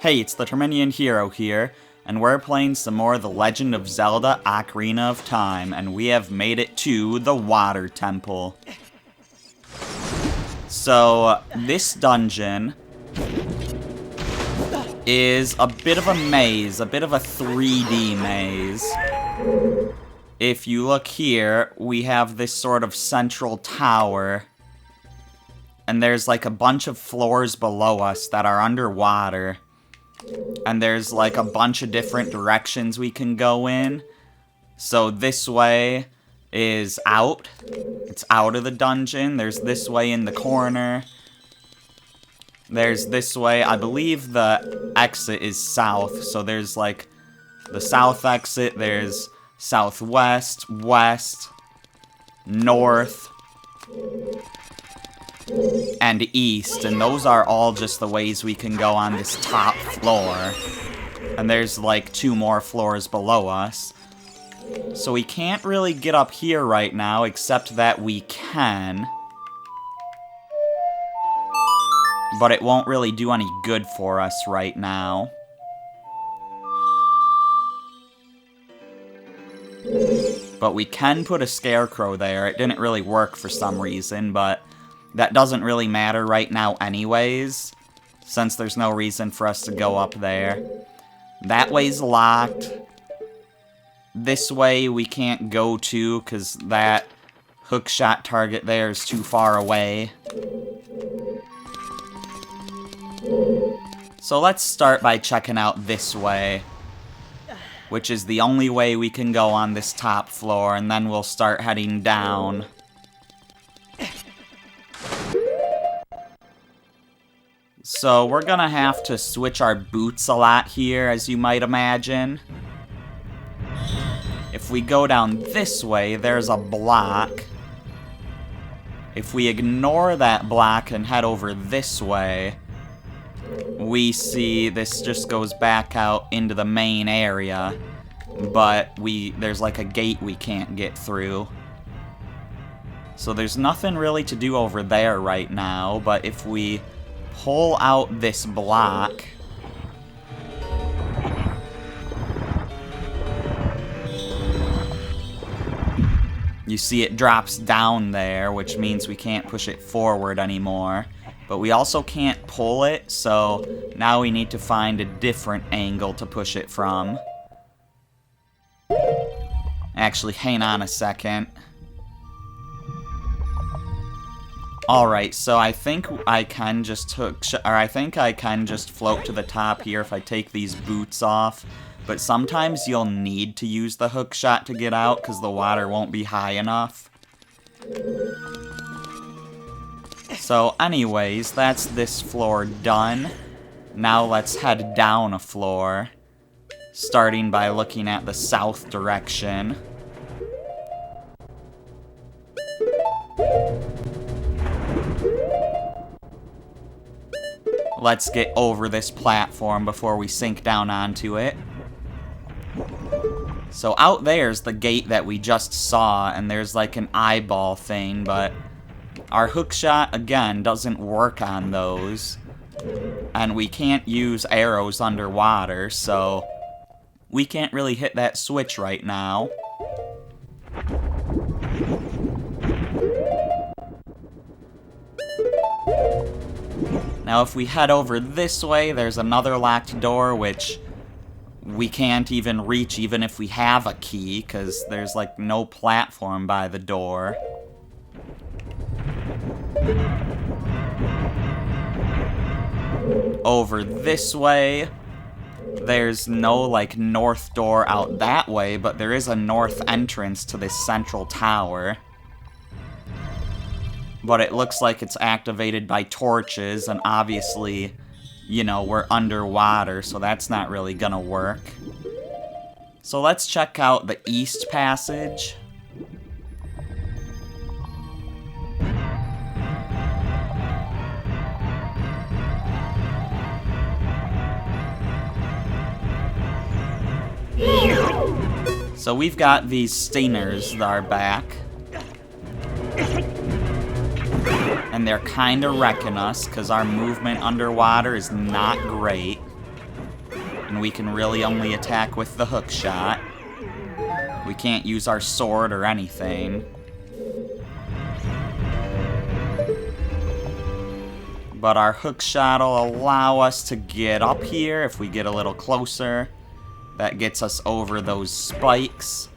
Hey, it's the Terminian Hero here, and we're playing some more The Legend of Zelda Ocarina of Time, and we have made it to the Water Temple. So, this dungeon is a bit of a maze, a bit of a 3D maze. If you look here, we have this sort of central tower, and there's like a bunch of floors below us that are underwater. And there's like a bunch of different directions we can go in. So this way is out. It's out of the dungeon. There's this way in the corner. There's this way. I believe the exit is south. So there's like the south exit. There's southwest, west, north, and east, and those are all just the ways we can go on this top floor. And there's like 2 more floors below us. So we can't really get up here right now, except that we can. But it won't really do any good for us right now. But we can put a scarecrow there. It didn't really work for some reason, but that doesn't really matter right now anyways, since there's no reason for us to go up there. That way's locked. This way we can't go to, because that hookshot target there is too far away. So let's start by checking out this way, which is the only way we can go on this top floor, and then we'll start heading down. So we're gonna have to switch our boots a lot here, as you might imagine. If we go down this way, there's a block. If we ignore that block and head over this way, we see this just goes back out into the main area. But there's like a gate we can't get through. So there's nothing really to do over there right now, but if we pull out this block, you see it drops down there, which means we can't push it forward anymore. But we also can't pull it, so now we need to find a different angle to push it from. Actually, hang on a second. Alright, so I think I can just float to the top here if I take these boots off. But sometimes you'll need to use the hook shot to get out, because the water won't be high enough. So anyways, that's this floor done. Now let's head down a floor, starting by looking at the south direction. Let's get over this platform before we sink down onto it. So out there's the gate that we just saw, and there's like an eyeball thing, but our hookshot, again, doesn't work on those. And we can't use arrows underwater, so we can't really hit that switch right now. Now if we head over this way, there's another locked door, which we can't even reach even if we have a key, because there's like no platform by the door. Over this way, there's no like north door out that way, but there is a north entrance to this central tower. But it looks like it's activated by torches, and obviously, you know, we're underwater, so that's not really gonna work. So let's check out the east passage. So we've got these stingers that are back. And they're kind of wrecking us, because our movement underwater is not great. And we can really only attack with the hook shot. We can't use our sword or anything. But our hook shot will allow us to get up here if we get a little closer. That gets us over those spikes.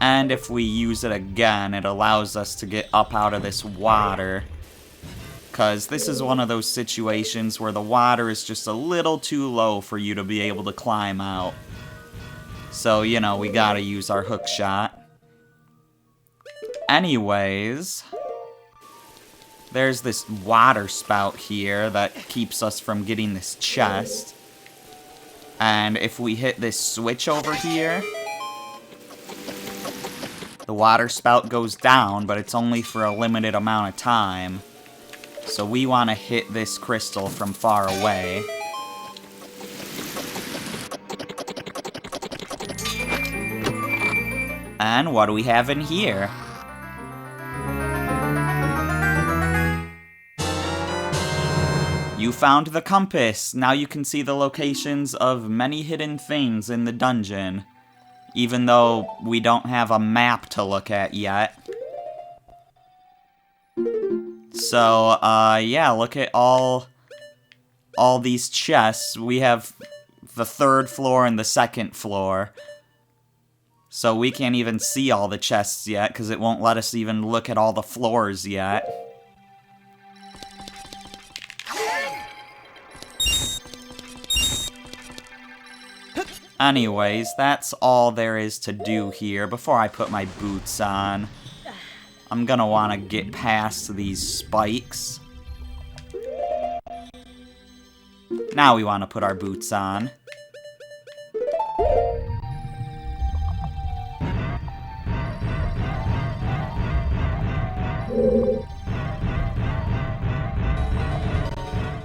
And if we use it again, it allows us to get up out of this water. Because this is one of those situations where the water is just a little too low for you to be able to climb out. So, you know, we gotta use our hook shot. Anyways, there's this water spout here that keeps us from getting this chest. And if we hit this switch over here, the water spout goes down, but it's only for a limited amount of time. So we want to hit this crystal from far away. And what do we have in here? You found the compass! Now you can see the locations of many hidden things in the dungeon. Even though we don't have a map to look at yet. So, yeah, look at all these chests. We have the 3rd floor and the 2nd floor. So we can't even see all the chests yet, because it won't let us even look at all the floors yet. Anyways, that's all there is to do here. Before I put my boots on, I'm gonna want to get past these spikes. Now we want to put our boots on.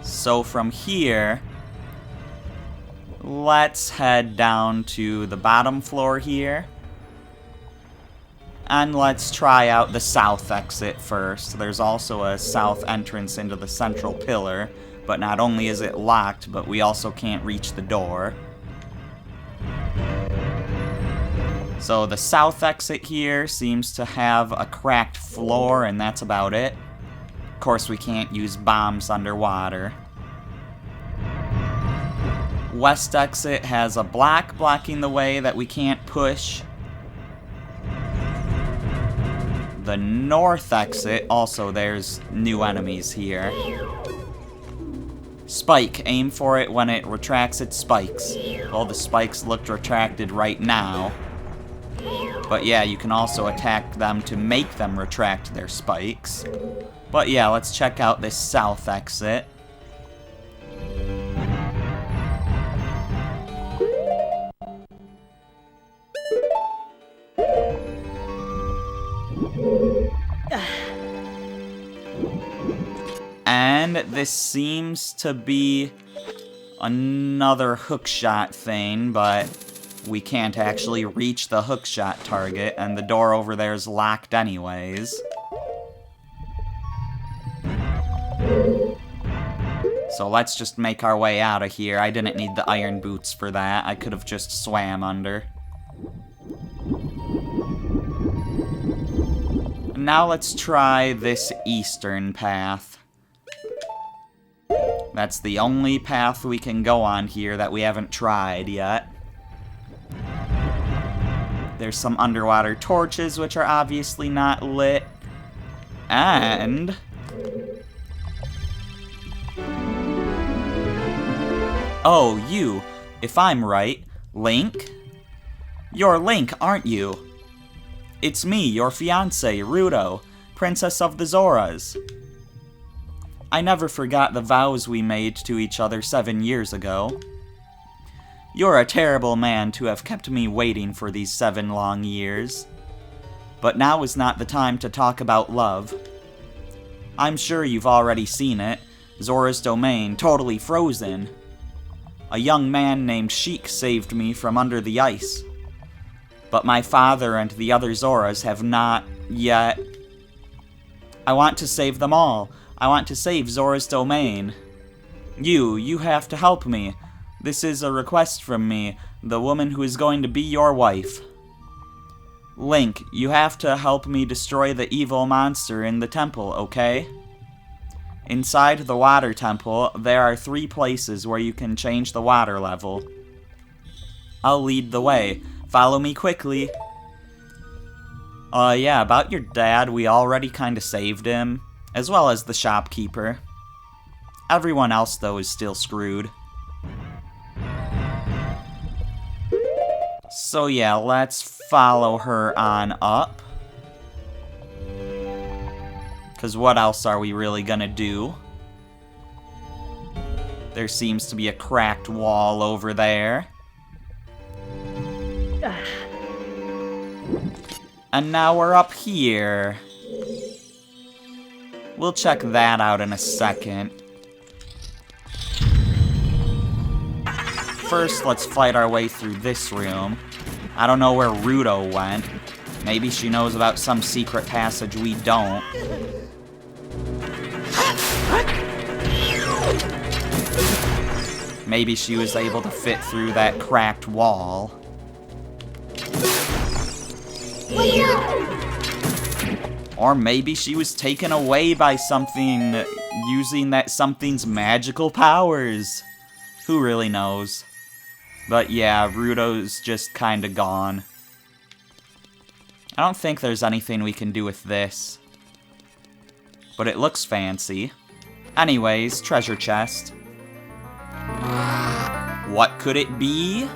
So from here, let's head down to the bottom floor here. And let's try out the south exit first. There's also a south entrance into the central pillar, but not only is it locked, but we also can't reach the door. So the south exit here seems to have a cracked floor, and that's about it. Of course, we can't use bombs underwater. West exit has a block blocking the way that we can't push. The north exit, also there's new enemies here. Spike, aim for it when it retracts its spikes. Well, the spikes looked retracted right now. But yeah, you can also attack them to make them retract their spikes. But yeah, let's check out this south exit. And this seems to be another hookshot thing, but we can't actually reach the hookshot target, and the door over there is locked anyways. So let's just make our way out of here. I didn't need the iron boots for that. I could have just swam under. Now let's try this eastern path. That's the only path we can go on here that we haven't tried yet. There's some underwater torches, which are obviously not lit. And oh, you. If I'm right, Link? You're Link, aren't you? It's me, your fiancé, Ruto, Princess of the Zoras. I never forgot the vows we made to each other 7 years ago. You're a terrible man to have kept me waiting for these 7 long years. But now is not the time to talk about love. I'm sure you've already seen it. Zora's domain, totally frozen. A young man named Sheik saved me from under the ice. But my father and the other Zoras have not yet. I want to save them all. I want to save Zora's domain. You have to help me. This is a request from me, the woman who is going to be your wife. Link, you have to help me destroy the evil monster in the temple, okay? Inside the water temple, there are 3 places where you can change the water level. I'll lead the way. Follow me quickly. Yeah, about your dad, we already kinda saved him, as well as the shopkeeper. Everyone else, though, is still screwed. So yeah, let's follow her on up. Because what else are we really gonna do? There seems to be a cracked wall over there. And now we're up here. We'll check that out in a second. First, let's fight our way through this room. I don't know where Ruto went. Maybe she knows about some secret passage we don't. Maybe she was able to fit through that cracked wall. Or maybe she was taken away by something using that something's magical powers. Who really knows? But yeah, Ruto's just kinda gone. I don't think there's anything we can do with this. But it looks fancy. Anyways, treasure chest. What could it be?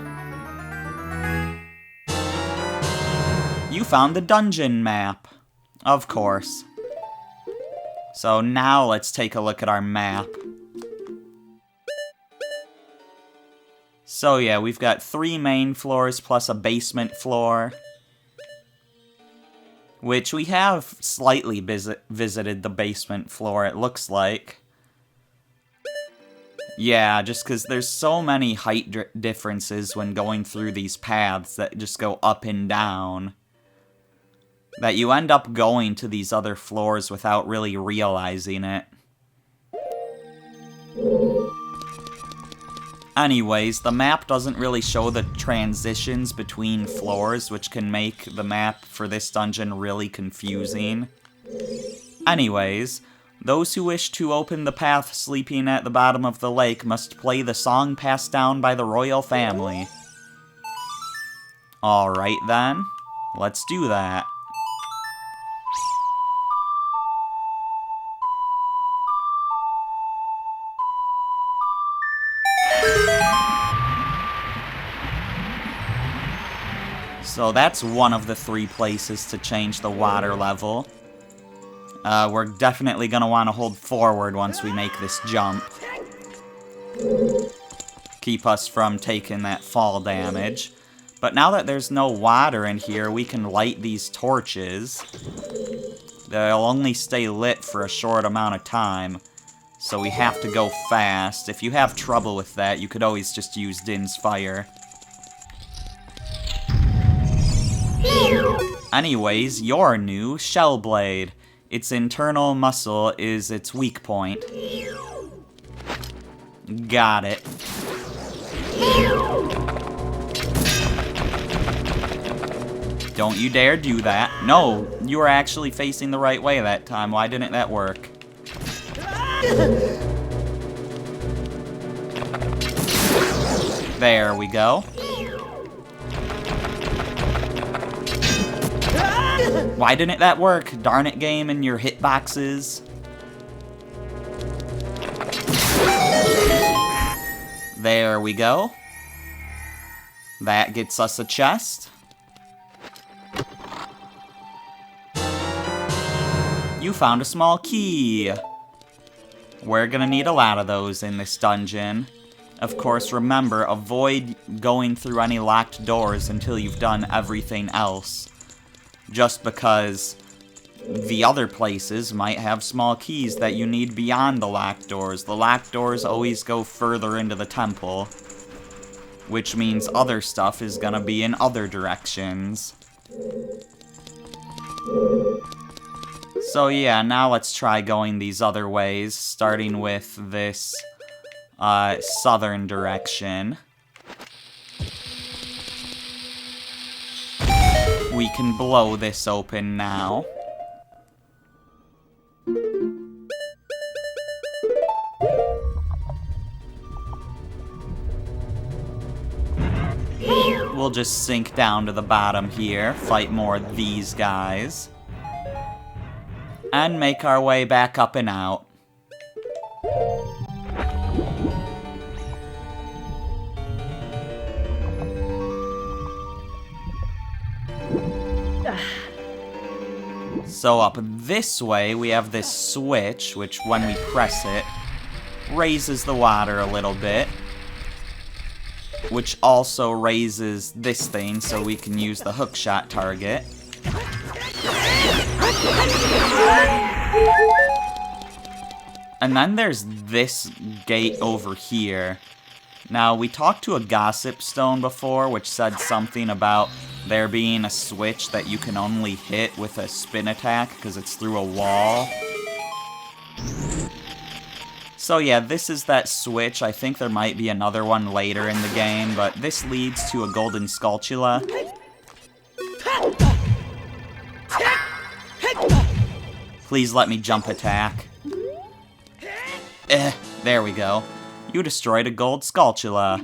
You found the dungeon map. Of course. So now let's take a look at our map. So yeah, we've got 3 main floors plus a basement floor. Which we have slightly visited the basement floor, it looks like. Yeah, just because there's so many height differences when going through these paths that just go up and down, that you end up going to these other floors without really realizing it. Anyways, the map doesn't really show the transitions between floors, which can make the map for this dungeon really confusing. Anyways, those who wish to open the path sleeping at the bottom of the lake must play the song passed down by the royal family. Alright then, let's do that. So that's one of the 3 places to change the water level. We're definitely going to want to hold forward once we make this jump. Keep us from taking that fall damage. But now that there's no water in here, we can light these torches. They'll only stay lit for a short amount of time, so we have to go fast. If you have trouble with that, you could always just use Din's Fire. Anyways, your new Shell Blade. Its internal muscle is its weak point. Got it. Don't you dare do that. No, you were actually facing the right way that time. Why didn't that work? There we go. Why didn't that work? Darn it, game, and your hitboxes. There we go. That gets us a chest. You found a small key. We're gonna need a lot of those in this dungeon. Of course, remember, avoid going through any locked doors until you've done everything else. Just because the other places might have small keys that you need beyond the locked doors. The locked doors always go further into the temple, which means other stuff is gonna be in other directions. So yeah, now let's try going these other ways, starting with this southern direction. We can blow this open now. We'll just sink down to the bottom here, fight more of these guys, and make our way back up and out. So up this way, we have this switch, which when we press it, raises the water a little bit. Which also raises this thing, so we can use the hookshot target. And then there's this gate over here. Now, we talked to a gossip stone before, which said something about there being a switch that you can only hit with a spin attack, because it's through a wall. So yeah, this is that switch. I think there might be another one later in the game, but this leads to a golden skulltula. Please let me jump attack. There we go. You destroyed a gold skulltula.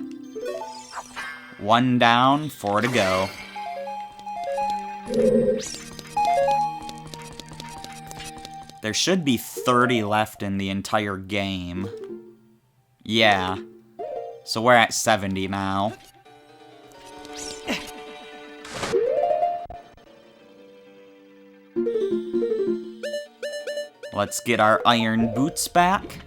1 down, 4 to go. There should be 30 left in the entire game. Yeah. So we're at 70 now. Let's get our iron boots back.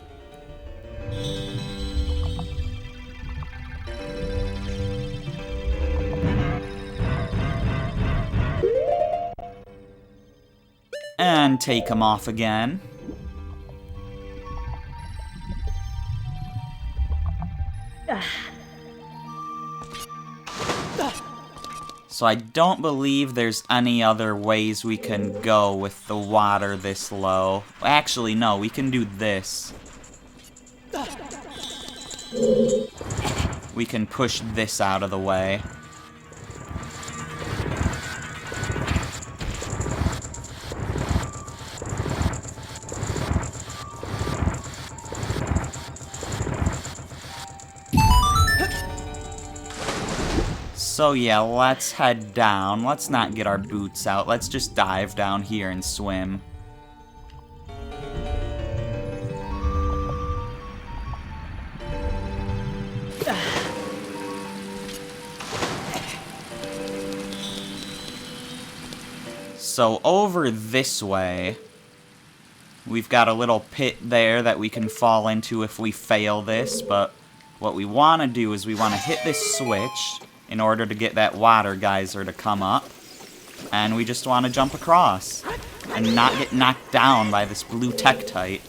And take them off again. So I don't believe there's any other ways we can go with the water this low. Actually, no, we can do this. We can push this out of the way. So yeah, let's head down. Let's not get our boots out. Let's just dive down here and swim. So over this way, we've got a little pit there that we can fall into if we fail this, but what we want to do is we want to hit this switch in order to get that water geyser to come up. And we just want to jump across and not get knocked down by this blue Tektite.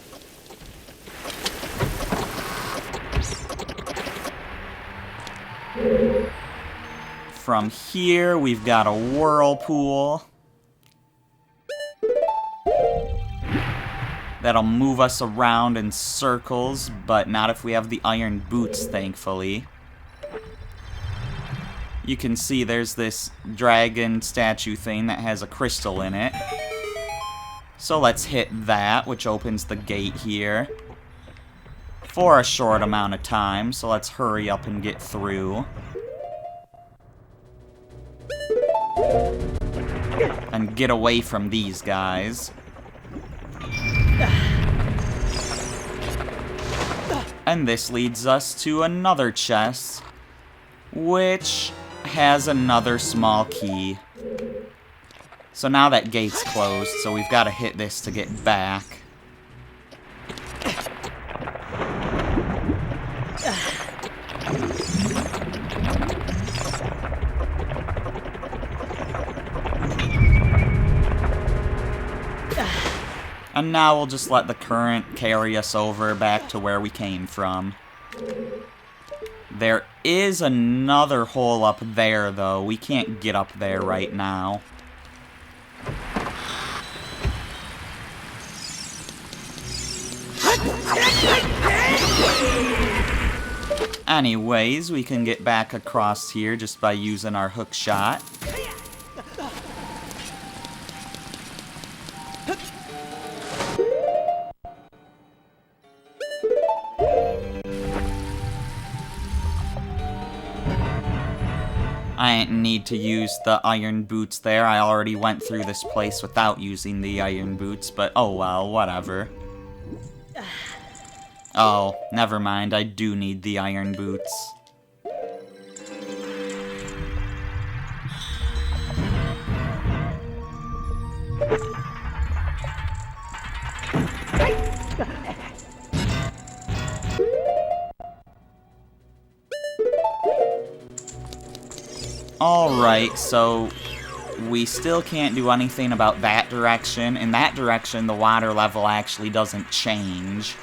From here, we've got a whirlpool that'll move us around in circles, but not if we have the iron boots, thankfully. You can see there's this dragon statue thing that has a crystal in it. So let's hit that, which opens the gate here for a short amount of time. So let's hurry up and get through. And get away from these guys. And this leads us to another chest, which has another small key. So now that gate's closed, so we've got to hit this to get back. And now we'll just let the current carry us over back to where we came from. There is another hole up there, though. We can't get up there right now. Anyways, we can get back across here just by using our hook shot. I didn't need to use the iron boots there. I already went through this place without using the iron boots, but oh well, whatever. Oh, never mind, I do need the iron boots. Alright, so we still can't do anything about that direction. In that direction, the water level actually doesn't change.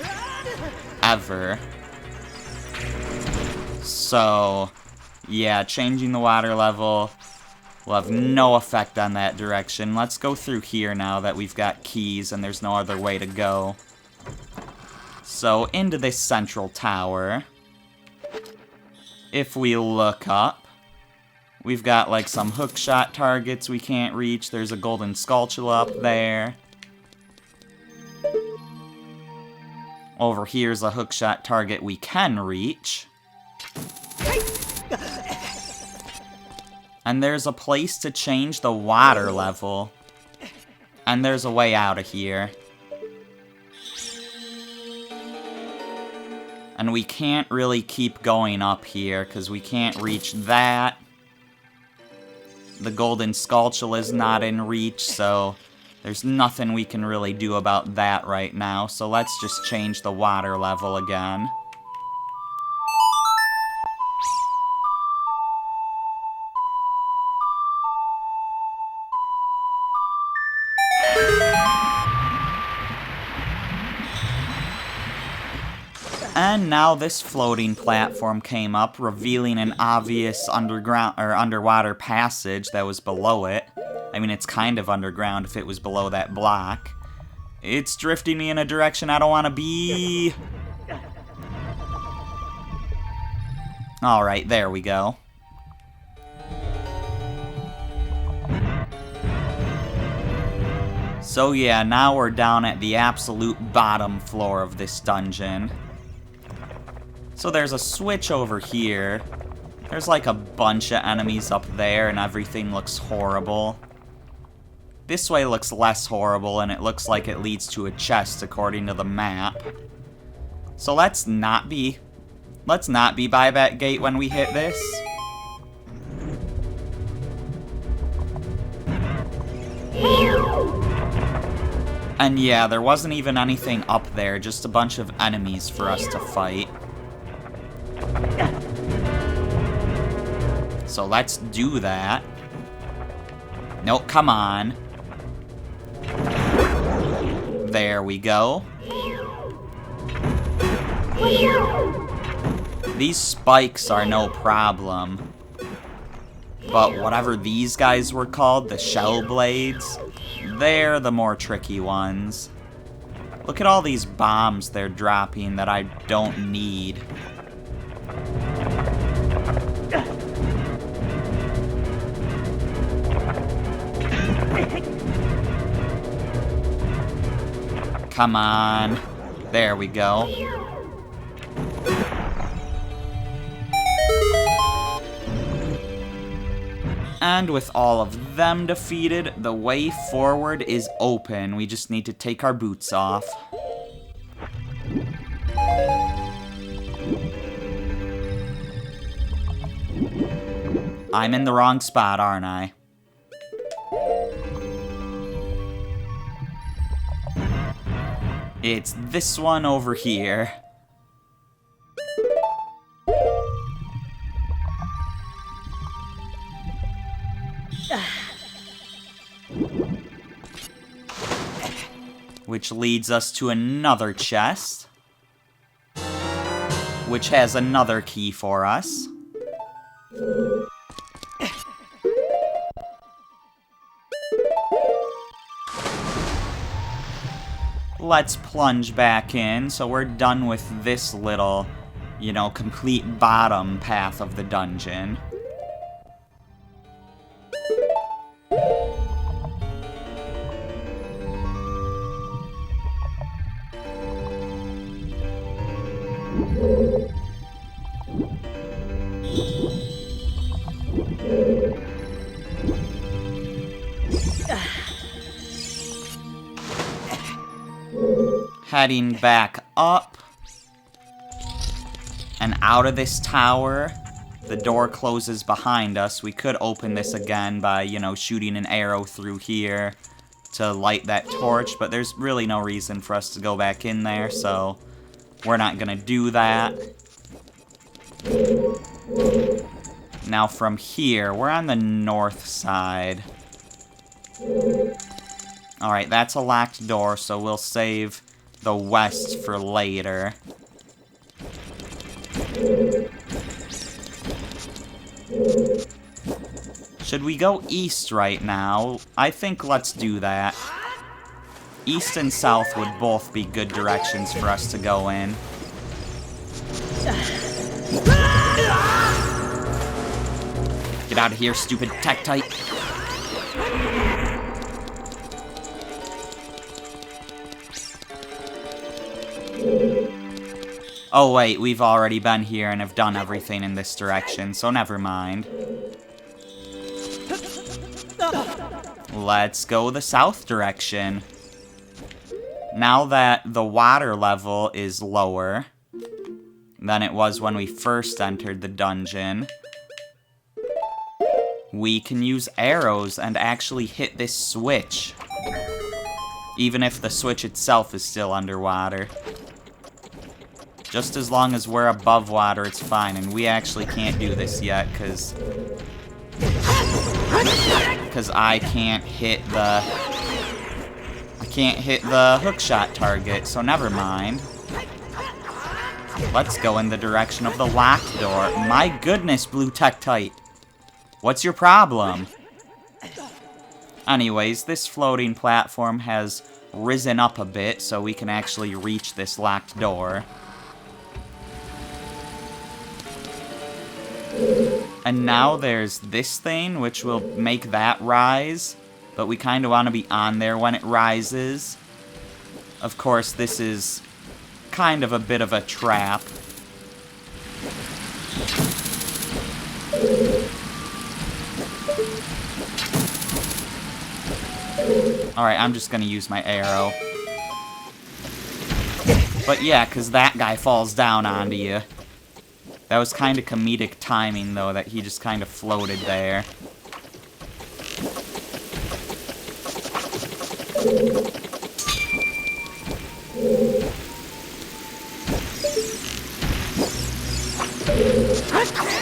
Ever. So, yeah, changing the water level will have no effect on that direction. Let's go through here now that we've got keys and there's no other way to go. So, into this central tower. If we look up, we've got like some hookshot targets we can't reach. There's a golden skulltula up there. Over here's a hookshot target we can reach. And there's a place to change the water level. And there's a way out of here. And we can't really keep going up here, because we can't reach that. The golden skulltula is not in reach, so there's nothing we can really do about that right now. So let's just change the water level again. And now this floating platform came up, revealing an obvious underground or underwater passage that was below it. I mean, it's kind of underground if it was below that block. It's drifting me in a direction I don't want to be. Alright, there we go. So yeah, now we're down at the absolute bottom floor of this dungeon. So there's a switch over here. There's like a bunch of enemies up there and everything looks horrible. This way looks less horrible and it looks like it leads to a chest according to the map. So let's not be by that gate when we hit this. And yeah, there wasn't even anything up there, just a bunch of enemies for us to fight. So let's do that. Nope, come on. There we go. These spikes are no problem. But whatever these guys were called, the shell blades, they're the more tricky ones. Look at all these bombs they're dropping that I don't need. Come on. There we go. And with all of them defeated, the way forward is open. We just need to take our boots off. I'm in the wrong spot, aren't I? It's this one over here. Which leads us to another chest, which has another key for us. Let's plunge back in, so we're done with this little you know, complete bottom path of the dungeon. Heading back up. And out of this tower, the door closes behind us. We could open this again by, you know, shooting an arrow through here to light that torch, but there's really no reason for us to go back in there, so we're not gonna do that. Now from here, we're on the north side. Alright, that's a locked door, so we'll save the west for later. Should we go east right now? I think let's do that. East and south would both be good directions for us to go in. Get out of here, stupid Tektite. Oh wait, we've already been here and have done everything in this direction, so never mind. Let's go the south direction. Now that the water level is lower than it was when we first entered the dungeon, we can use arrows and actually hit this switch, even if the switch itself is still underwater. Just as long as we're above water, it's fine, and we actually can't do this yet, because I can't hit the hookshot target, so never mind. Let's go in the direction of the locked door. My goodness, Blue Tektite. What's your problem? Anyways, this floating platform has risen up a bit, so we can actually reach this locked door. And now there's this thing, which will make that rise, but we kind of want to be on there when it rises. Of course, this is kind of a bit of a trap. Alright, I'm just gonna use my arrow. But yeah, because that guy falls down onto you. That was kind of comedic timing, though, that he just kind of floated there.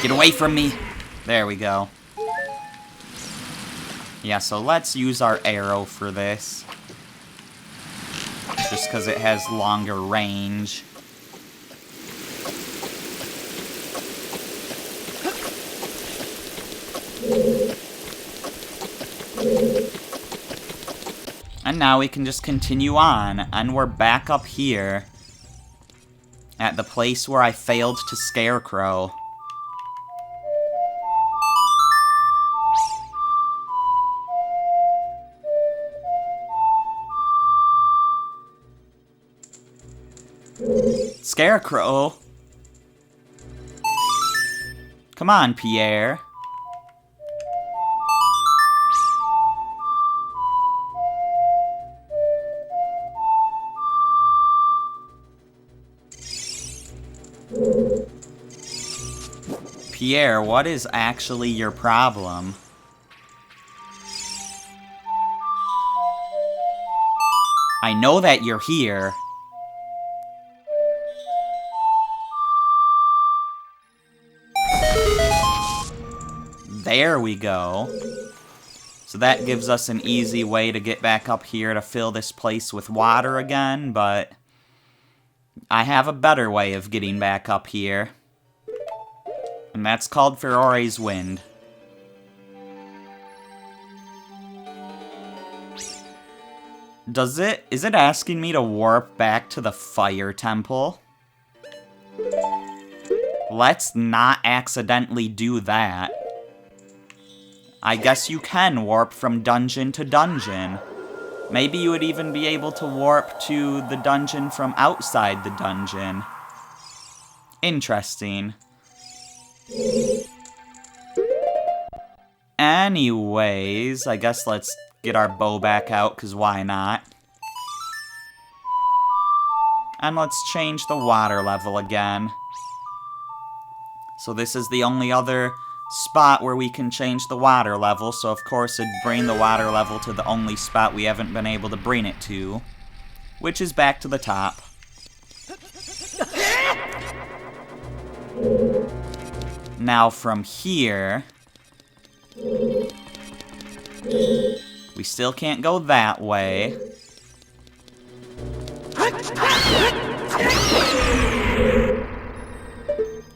Get away from me! There we go. Yeah, so let's use our arrow for this. Just because it has longer range. And now we can just continue on, and we're back up here at the place where I failed to Scarecrow. Scarecrow? Come on, Pierre. Pierre, what is actually your problem? I know that you're here. There we go. So that gives us an easy way to get back up here to fill this place with water again, but I have a better way of getting back up here. And that's called Ferore's Wind. Is it asking me to warp back to the Fire Temple? Let's not accidentally do that. I guess you can warp from dungeon to dungeon. Maybe you would even be able to warp to the dungeon from outside the dungeon. Interesting. Anyways, I guess let's get our bow back out, because why not? And let's change the water level again. So this is the only other spot where we can change the water level, so of course it'd bring the water level to the only spot we haven't been able to bring it to, which is back to the top. Now from here, we still can't go that way.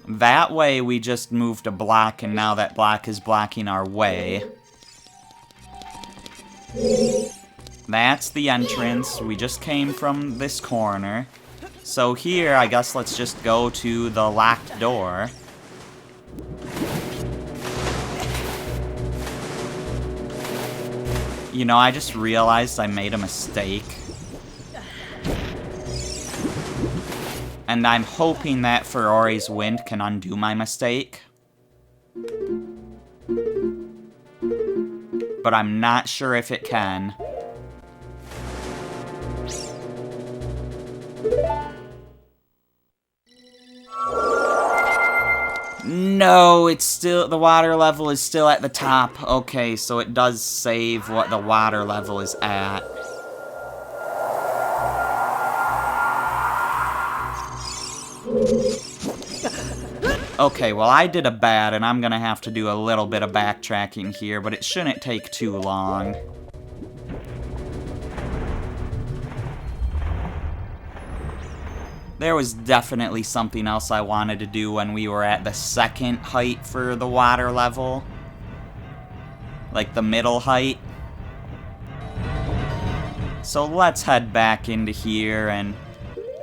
That way we just moved a block, and now that block is blocking our way. That's the entrance. We just came from this corner. So here, I guess let's just go to the locked door. You know, I just realized I made a mistake. And I'm hoping that Furori's Wind can undo my mistake. But I'm not sure if it can. No, it's still, the water level is still at the top. Okay, so it does save what the water level is at. Okay, well I did a bad, and I'm gonna have to do a little bit of backtracking here, but it shouldn't take too long. There was definitely something else I wanted to do when we were at the second height for the water level. Like the middle height. So let's head back into here and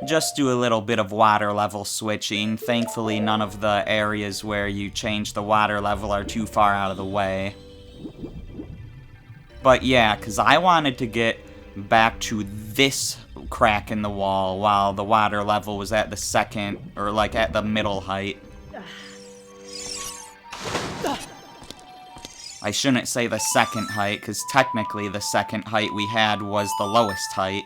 just do a little bit of water level switching. Thankfully, none of the areas where you change the water level are too far out of the way. But yeah, because I wanted to get back to this crack in the wall while the water level was at the second, or like at the middle height. I shouldn't say the second height, because technically the second height we had was the lowest height.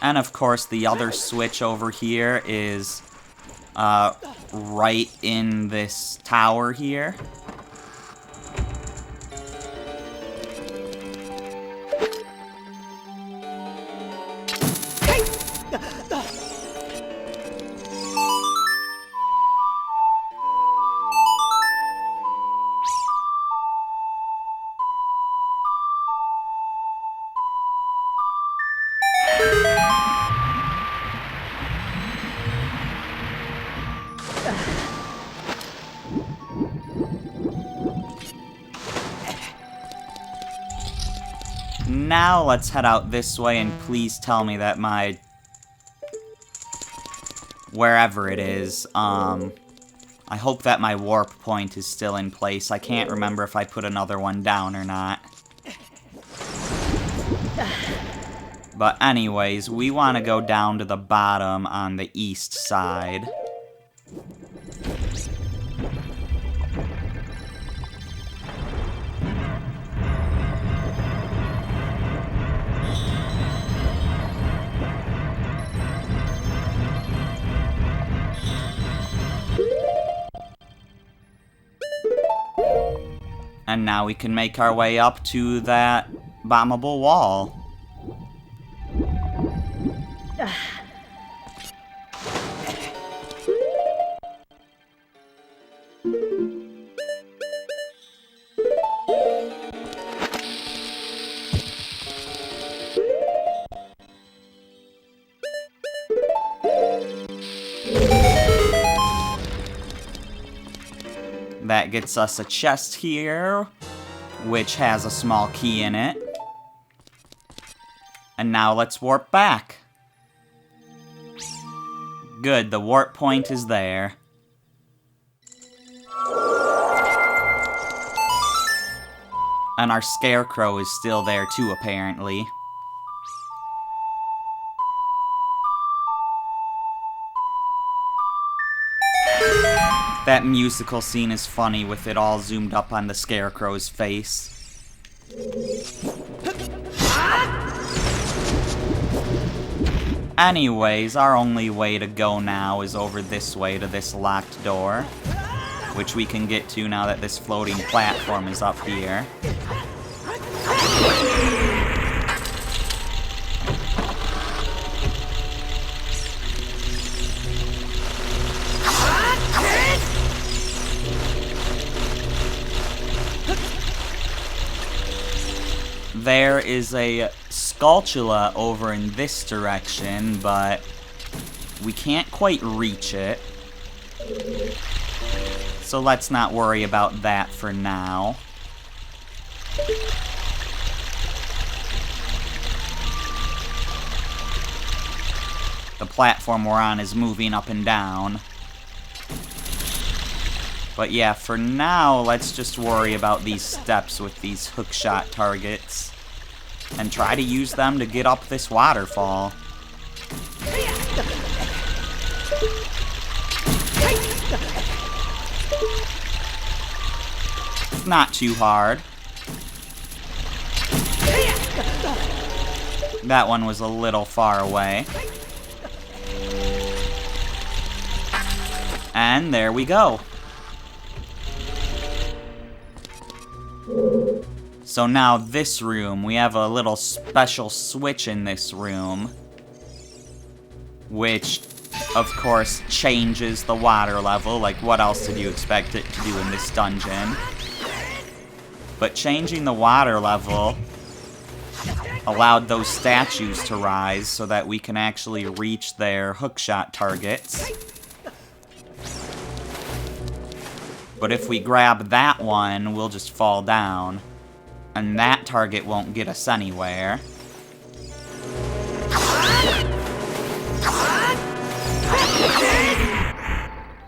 And of course, the other switch over here is right in this tower here. Now let's head out this way, and please tell me that my... wherever it is, I hope that my warp point is still in place. I can't remember if I put another one down or not. But anyways, we want to go down to the bottom on the east side. And now we can make our way up to that bombable wall. That gets us a chest here, which has a small key in it. And now let's warp back. Good, the warp point is there. And our scarecrow is still there too, apparently. That musical scene is funny with it all zoomed up on the scarecrow's face. Anyways, our only way to go now is over this way to this locked door, which we can get to now that this floating platform is up here. There is a Skulltula over in this direction, but we can't quite reach it. So let's not worry about that for now. The platform we're on is moving up and down. But yeah, for now, let's just worry about these steps with these hookshot targets. And try to use them to get up this waterfall. Not too hard. That one was a little far away. And there we go. So now this room, we have a little special switch in this room, which, of course, changes the water level. Like, what else did you expect it to do in this dungeon? But changing the water level allowed those statues to rise so that we can actually reach their hookshot targets. But if we grab that one, we'll just fall down. And that target won't get us anywhere.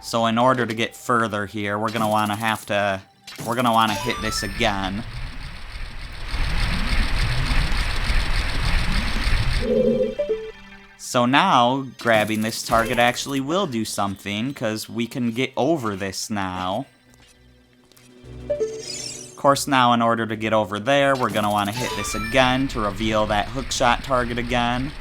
So in order to get further here, we're gonna wanna hit this again. So now, grabbing this target actually will do something, because we can get over this now. Of course, now in order to get over there, we're going to want to hit this again to reveal that hookshot target again.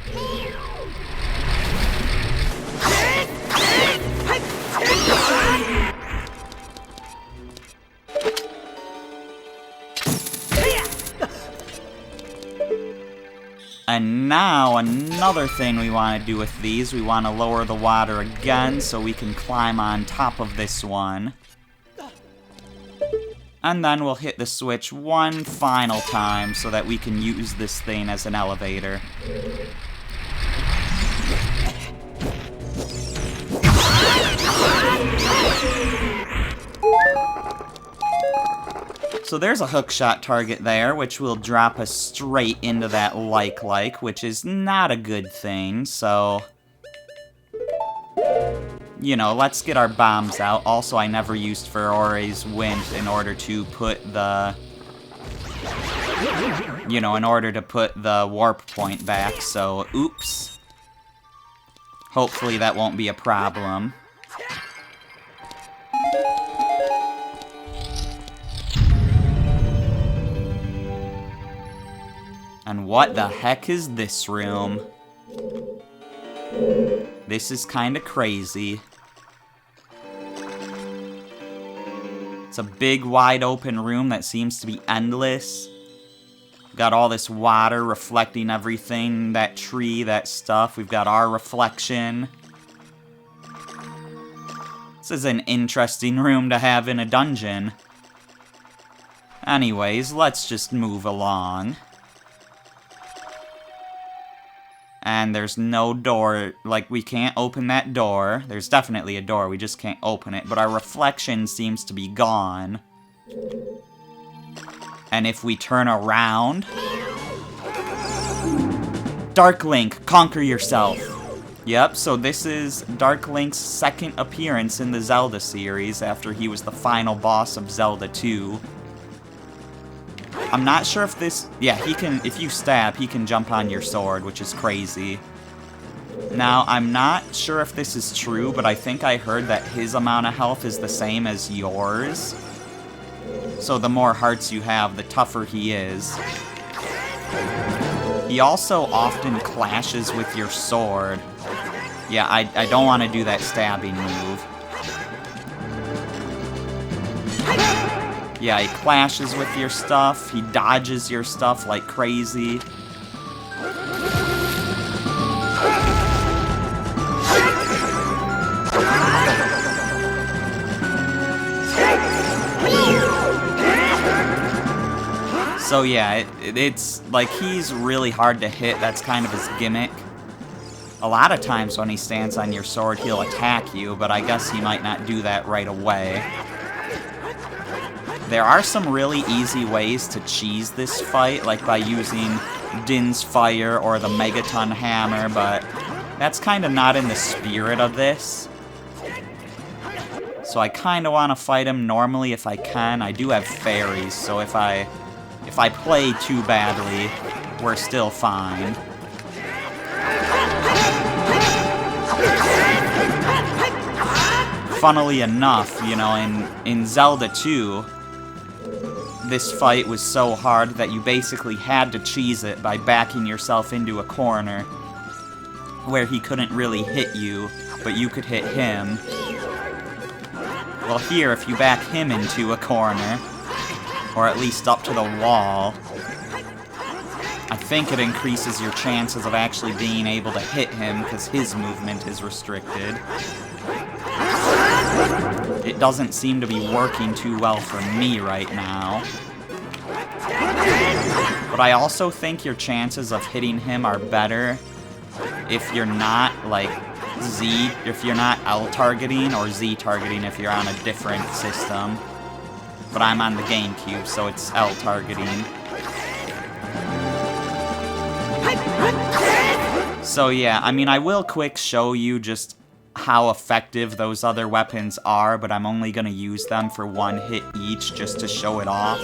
And now, another thing we want to do with these, we want to lower the water again so we can climb on top of this one. And then we'll hit the switch one final time so that we can use this thing as an elevator. So there's a hookshot target there, which will drop us straight into that like, which is not a good thing, so... You know, let's get our bombs out. Also, I never used Ferore's Wind in order to put the... You know, in order to put the warp point back, so oops. Hopefully that won't be a problem. And what the heck is this room? This is kinda crazy. It's a big, wide open room that seems to be endless. Got all this water reflecting everything, that tree, that stuff. We've got our reflection. This is an interesting room to have in a dungeon. Anyways, let's just move along. And there's no door, like, we can't open that door. There's definitely a door, we just can't open it. But our reflection seems to be gone. And if we turn around... Dark Link, conquer yourself. Yep, so this is Dark Link's second appearance in the Zelda series after he was the final boss of Zelda 2. I'm not sure if this... Yeah, he can... If you stab, he can jump on your sword, which is crazy. Now, I'm not sure if this is true, but I think I heard that his amount of health is the same as yours. So the more hearts you have, the tougher he is. He also often clashes with your sword. Yeah, I don't want to do that stabbing move. Yeah, he clashes with your stuff, he dodges your stuff like crazy. So yeah, it's like he's really hard to hit, that's kind of his gimmick. A lot of times when he stands on your sword, he'll attack you, but I guess he might not do that right away. There are some really easy ways to cheese this fight, like by using Din's Fire or the Megaton Hammer, but that's kind of not in the spirit of this. So I kind of want to fight him normally if I can. I do have fairies, so if I play too badly, we're still fine. Funnily enough, you know, in Zelda 2, this fight was so hard that you basically had to cheese it by backing yourself into a corner where he couldn't really hit you, but you could hit him. Well, here, if you back him into a corner, or at least up to the wall, I think it increases your chances of actually being able to hit him because his movement is restricted. It doesn't seem to be working too well for me right now. But I also think your chances of hitting him are better if you're not, like, if you're not L targeting, or Z targeting if you're on a different system. But I'm on the GameCube, so it's L targeting. So yeah, I mean, I will quick show you just how effective those other weapons are, but I'm only going to use them for one hit each just to show it off.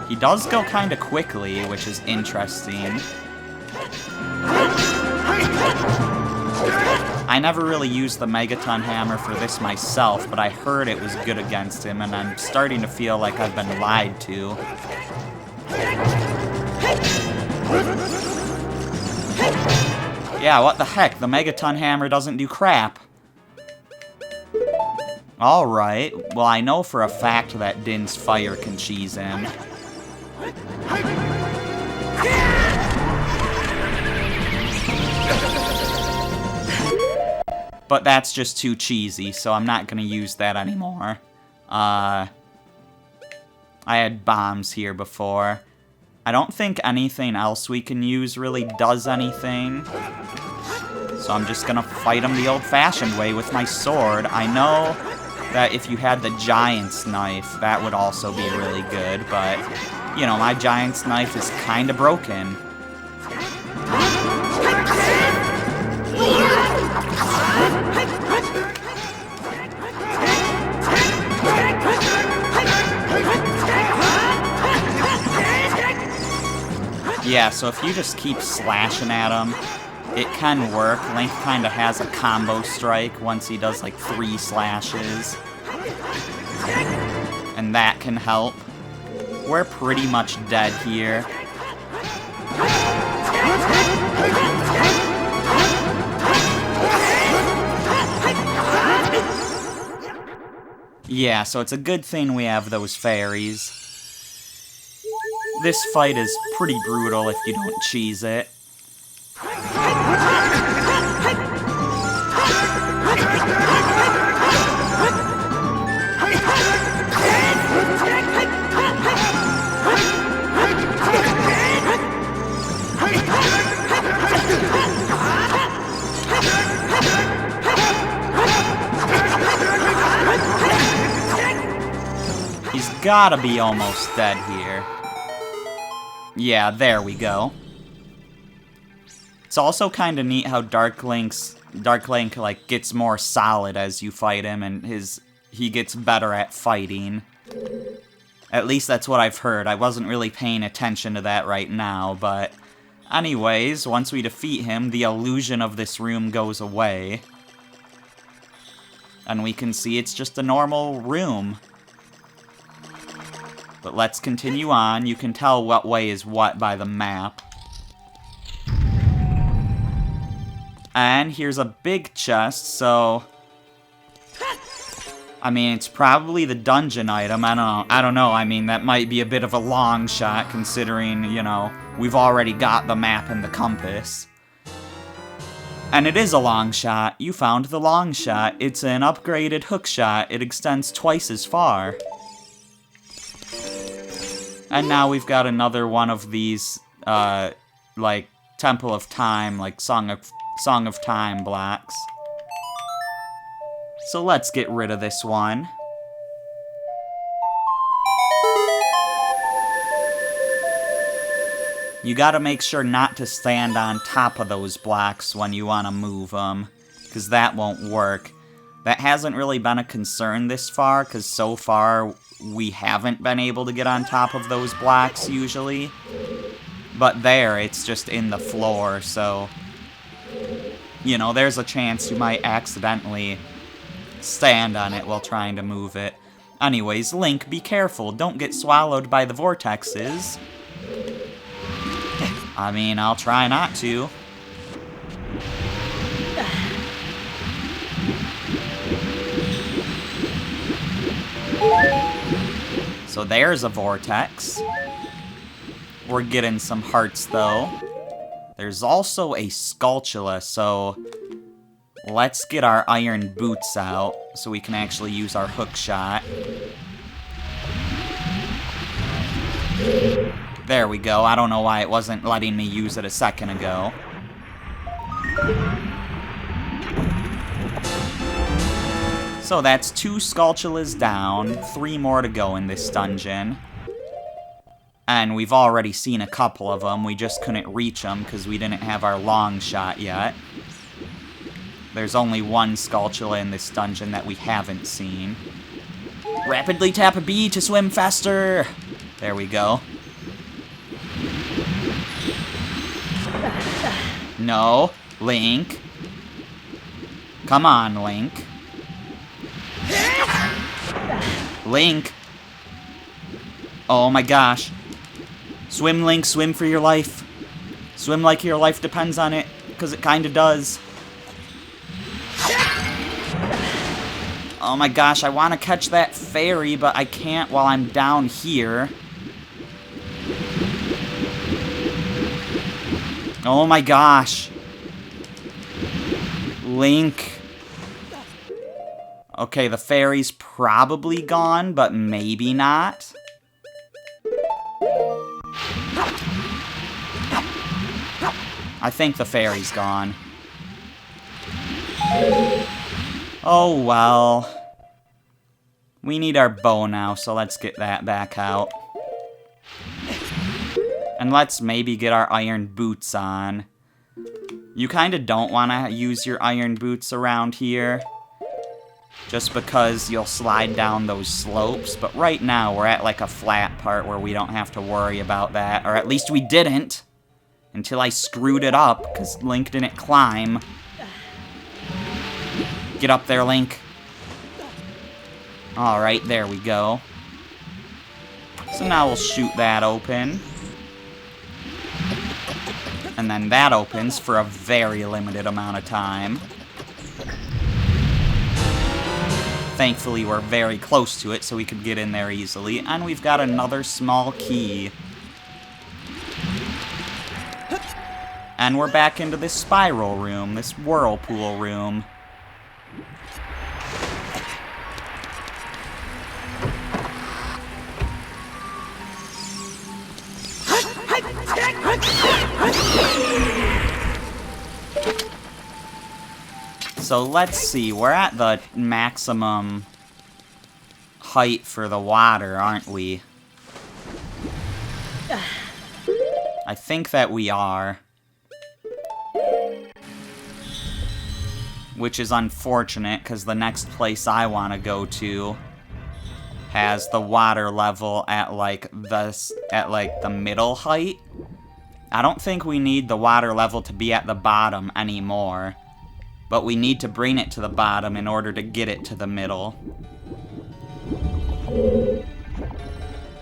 He does go kind of quickly, which is interesting. I never really used the Megaton Hammer for this myself, but I heard it was good against him, and I'm starting to feel like I've been lied to. Yeah, what the heck? The Megaton Hammer doesn't do crap. Alright, well I know for a fact that Din's Fire can cheese him. But that's just too cheesy, so I'm not gonna use that anymore. I had bombs here before. I don't think anything else we can use really does anything. So I'm just gonna fight him the old-fashioned way with my sword. I know that if you had the Giant's Knife, that would also be really good, but, you know, my Giant's Knife is kinda broken. Yeah, so if you just keep slashing at him, it can work. Link kind of has a combo strike once he does like 3 slashes. And that can help. We're pretty much dead here. Yeah, so it's a good thing we have those fairies. This fight is pretty brutal if you don't cheese it. gotta be almost dead here. Yeah, there we go. It's also kind of neat how Dark Link like gets more solid as you fight him, and he gets better at fighting. At least that's what I've heard. I wasn't really paying attention to that right now, but anyways, once we defeat him, the illusion of this room goes away. And we can see it's just a normal room. But let's continue on. You can tell what way is what by the map. And here's a big chest, so... I mean, it's probably the dungeon item. I don't know. I mean, that might be a bit of a long shot, considering, you know, we've already got the map and the compass. And it is a long shot. You found the long shot. It's an upgraded hook shot. It extends twice as far. And now we've got another one of these, like, Temple of Time, like, Song of Time blocks. So let's get rid of this one. You gotta make sure not to stand on top of those blocks when you want to move them, because that won't work. That hasn't really been a concern this far, because so far we haven't been able to get on top of those blocks usually. But there, it's just in the floor, so... You know, there's a chance you might accidentally stand on it while trying to move it. Anyways, Link, be careful. Don't get swallowed by the vortexes. I mean, I'll try not to. So there's a vortex. We're getting some hearts, though. There's also a Skulltula, so let's get our iron boots out so we can actually use our hook shot. There we go. I don't know why it wasn't letting me use it a second ago. So that's 2 Skulltulas down, 3 more to go in this dungeon. And we've already seen a couple of them. We just couldn't reach them because we didn't have our long shot yet. There's only 1 Skulltula in this dungeon that we haven't seen. Rapidly tap a B to swim faster! There we go. No, Link. Come on, Link. Link! Oh my gosh. Swim, Link, swim for your life. Swim like your life depends on it, because it kinda does. Oh my gosh, I want to catch that fairy, but I can't while I'm down here. Oh my gosh. Link. Okay, the fairy's probably gone, but maybe not. I think the fairy's gone. Oh, well. We need our bow now, so let's get that back out. And let's maybe get our iron boots on. You kind of don't want to use your iron boots around here, just because you'll slide down those slopes. But right now, we're at like a flat part where we don't have to worry about that. Or at least we didn't, until I screwed it up, because Link didn't climb. Get up there, Link. Alright, there we go. So now we'll shoot that open. And then that opens for a very limited amount of time. Thankfully, we're very close to it, so we could get in there easily. And we've got another small key. And we're back into this spiral room, this whirlpool room. So let's see, we're at the maximum height for the water, aren't we? I think that we are. Which is unfortunate, because the next place I want to go to has the water level at like the middle height. I don't think we need the water level to be at the bottom anymore, but we need to bring it to the bottom in order to get it to the middle.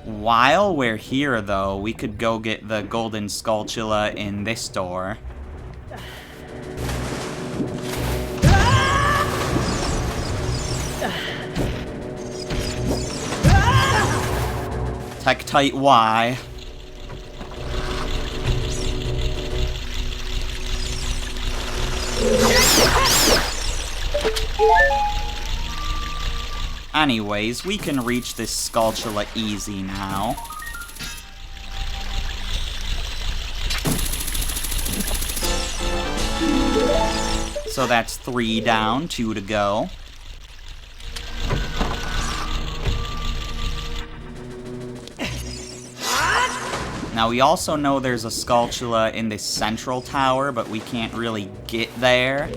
While we're here, though, we could go get the golden Skulltula in this door. Tektite Y. Anyways, we can reach this Skulltula easy now. So that's 3 down, 2 to go. Now we also know there's a Skulltula in this central tower, but we can't really get there.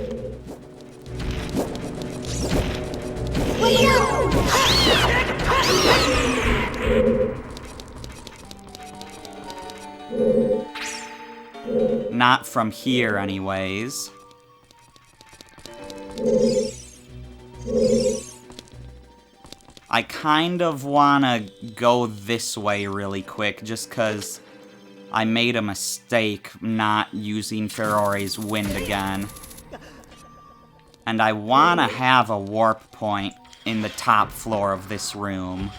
Not from here, anyways. I kind of wanna go this way really quick, just cause I made a mistake not using Ferore's Wind again. And I wanna have a warp point in the top floor of this room.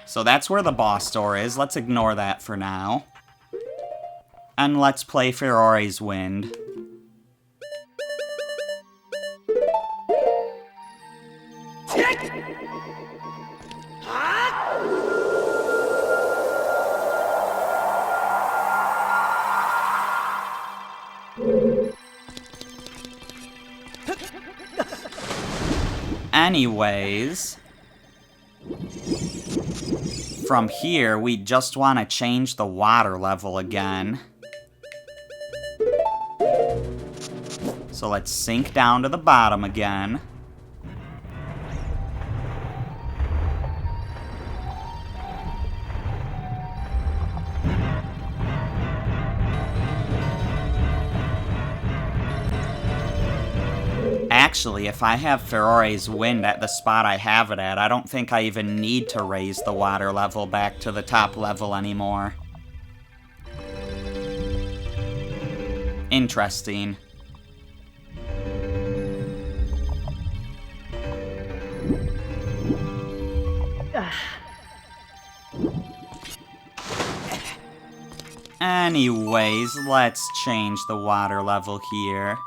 So that's where the boss door is. Let's ignore that for now. And let's play Ferore's Wind. Anyways, from here, we just want to change the water level again. So let's sink down to the bottom again. Actually, if I have Ferore's Wind at the spot I have it at, I don't think I even need to raise the water level back to the top level anymore. Interesting. Anyways, let's change the water level here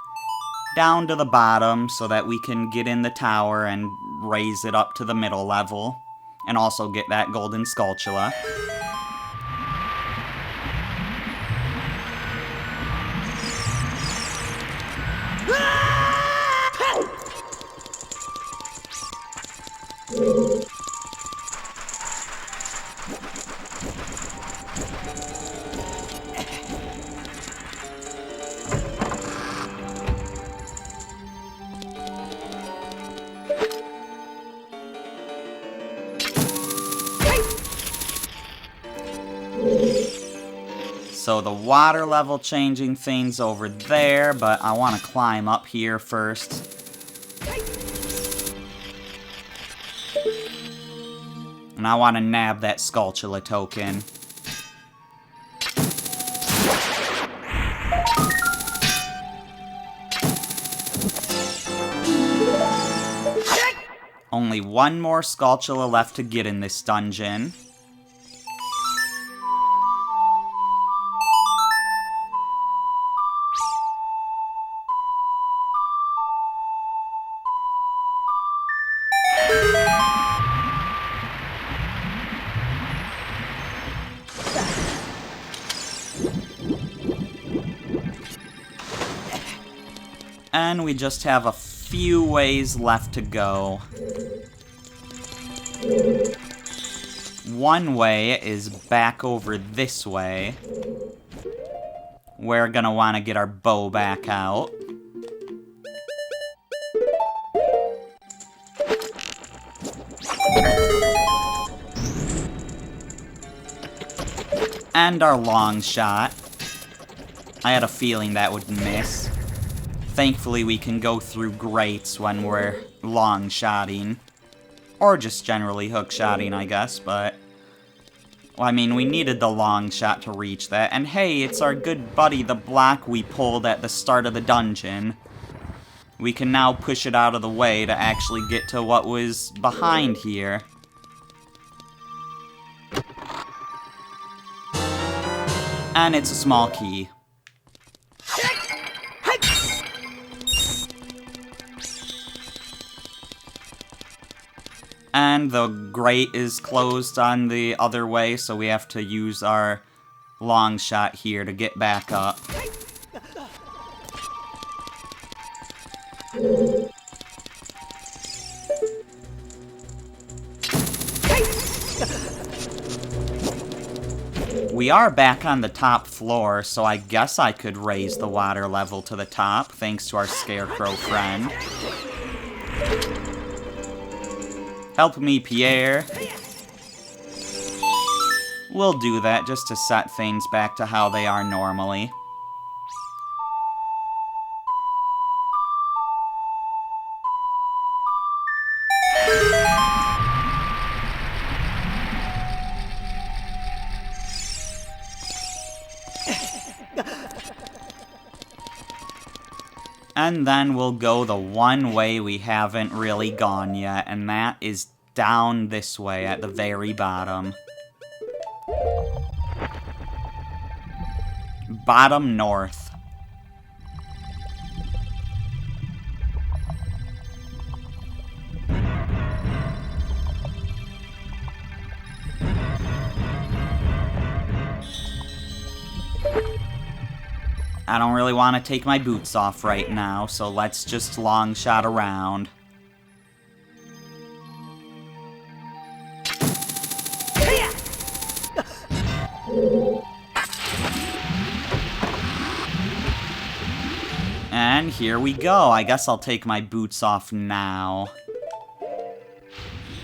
down to the bottom so that we can get in the tower and raise it up to the middle level, and also get that golden Skulltula. So the water level changing things over there, but I want to climb up here first. And I want to nab that Skulltula token. Only one more Skulltula left to get in this dungeon. And we just have a few ways left to go. One way is back over this way. We're gonna want to get our bow back out. And our long shot. I had a feeling that would miss. Thankfully, we can go through grates when we're long shotting. Or just generally hook shotting, I guess, but... Well, I mean, we needed the long shot to reach that. And hey, it's our good buddy, the block we pulled at the start of the dungeon. We can now push it out of the way to actually get to what was behind here. And it's a small key. And the grate is closed on the other way, so we have to use our long shot here to get back up. We are back on the top floor, so I guess I could raise the water level to the top, thanks to our scarecrow friend. Help me, Pierre. We'll do that just to set things back to how they are normally. And then we'll go the one way we haven't really gone yet, and that is down this way at the very bottom. Bottom north. I don't really want to take my boots off right now, so let's just long shot around. And here we go. I guess I'll take my boots off now.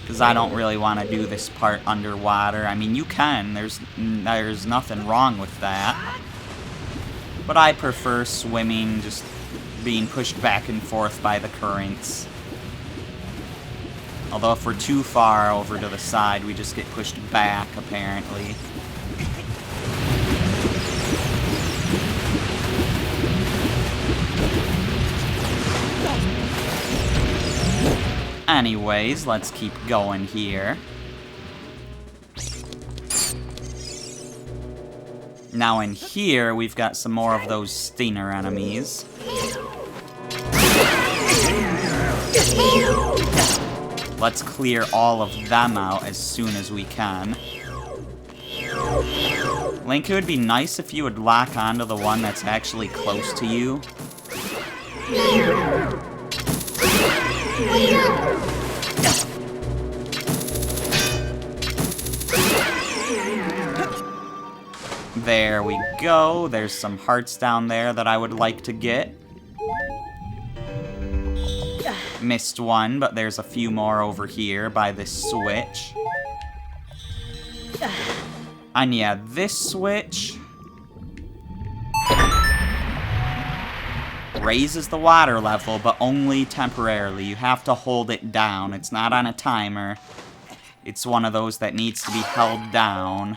Because I don't really want to do this part underwater. I mean, you can. There's nothing wrong with that. But I prefer swimming, just being pushed back and forth by the currents. Although if we're too far over to the side, we just get pushed back, apparently. Anyways, let's keep going here. Now in here, we've got some more of those stinger enemies. Let's clear all of them out as soon as we can. Link, it would be nice if you would lock onto the one that's actually close to you. There we go. There's some hearts down there that I would like to get. Missed one, but there's a few more over here by this switch. And yeah, this switch raises the water level, but only temporarily. You have to hold it down. It's not on a timer. It's one of those that needs to be held down.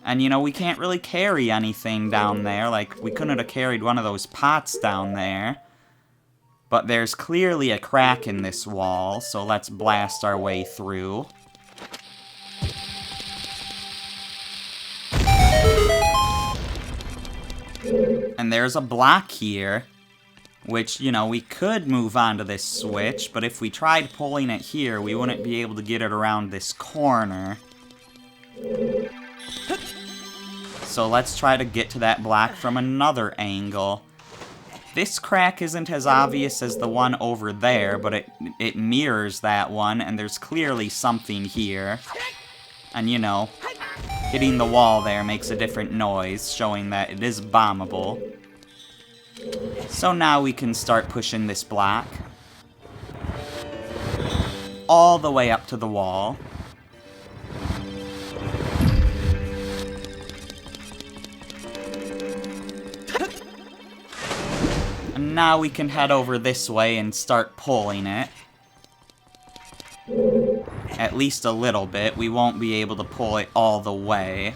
And, you know, we can't really carry anything down there. Like, we couldn't have carried one of those pots down there. But there's clearly a crack in this wall, so let's blast our way through. And there's a block here, which, you know, we could move on to this switch, but if we tried pulling it here, we wouldn't be able to get it around this corner. So let's try to get to that block from another angle. This crack isn't as obvious as the one over there, but it mirrors that one, and there's clearly something here. And, you know, hitting the wall there makes a different noise, showing that it is bombable. So now we can start pushing this block all the way up to the wall. And now we can head over this way and start pulling it. At least a little bit. We won't be able to pull it all the way.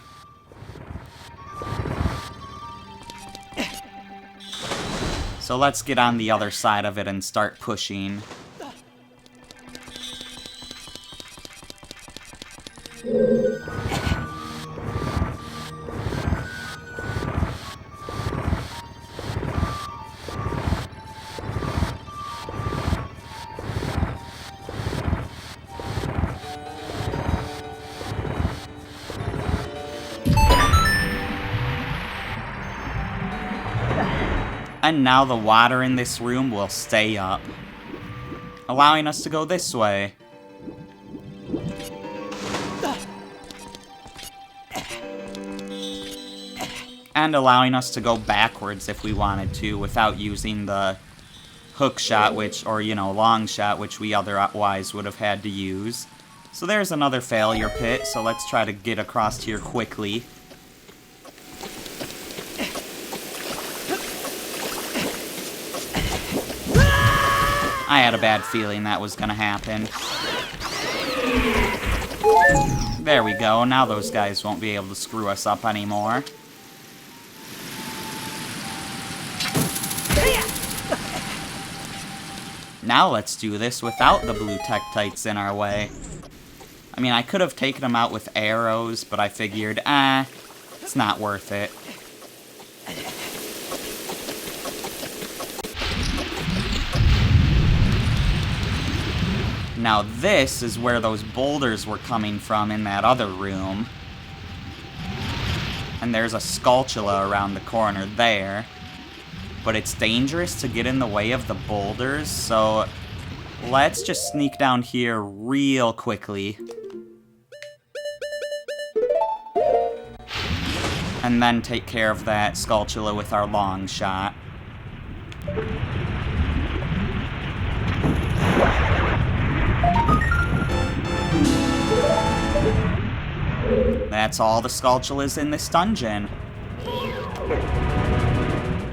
So let's get on the other side of it and start pushing. And now the water in this room will stay up, allowing us to go this way. And allowing us to go backwards if we wanted to, without using the hook shot, or, you know, long shot, which we otherwise would have had to use. So there's another failure pit, so let's try to get across here quickly. I had a bad feeling that was gonna happen. There we go, now those guys won't be able to screw us up anymore. Now let's do this without the blue Tektites in our way. I mean, I could have taken them out with arrows, but I figured, it's not worth it. Now this is where those boulders were coming from in that other room. And there's a Skulltula around the corner there. But it's dangerous to get in the way of the boulders, so let's just sneak down here real quickly. And then take care of that Skulltula with our long shot. That's all the Skulltulas in this dungeon.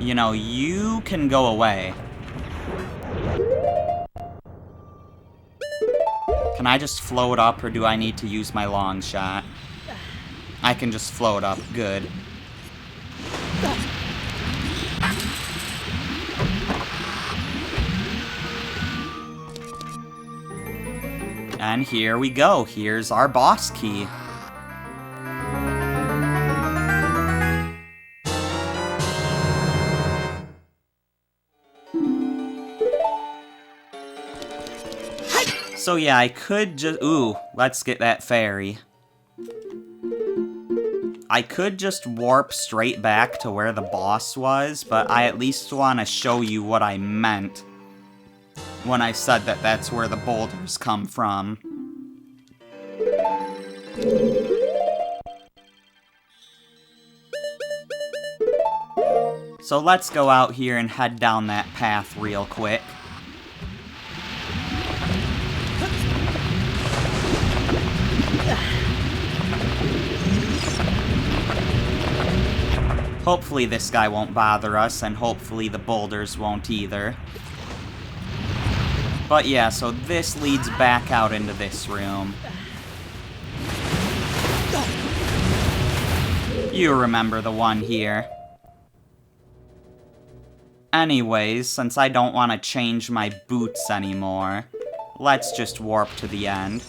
You know, you can go away. Can I just float up, or do I need to use my long shot? I can just float up. Good. And here we go. Here's our boss key. So yeah, I could just... Ooh, let's get that fairy. I could just warp straight back to where the boss was, but I at least want to show you what I meant when I said that that's where the boulders come from. So let's go out here and head down that path real quick. Hopefully this guy won't bother us, and hopefully the boulders won't either. But yeah, so this leads back out into this room. You remember the one here. Anyways, since I don't want to change my boots anymore, let's just warp to the end,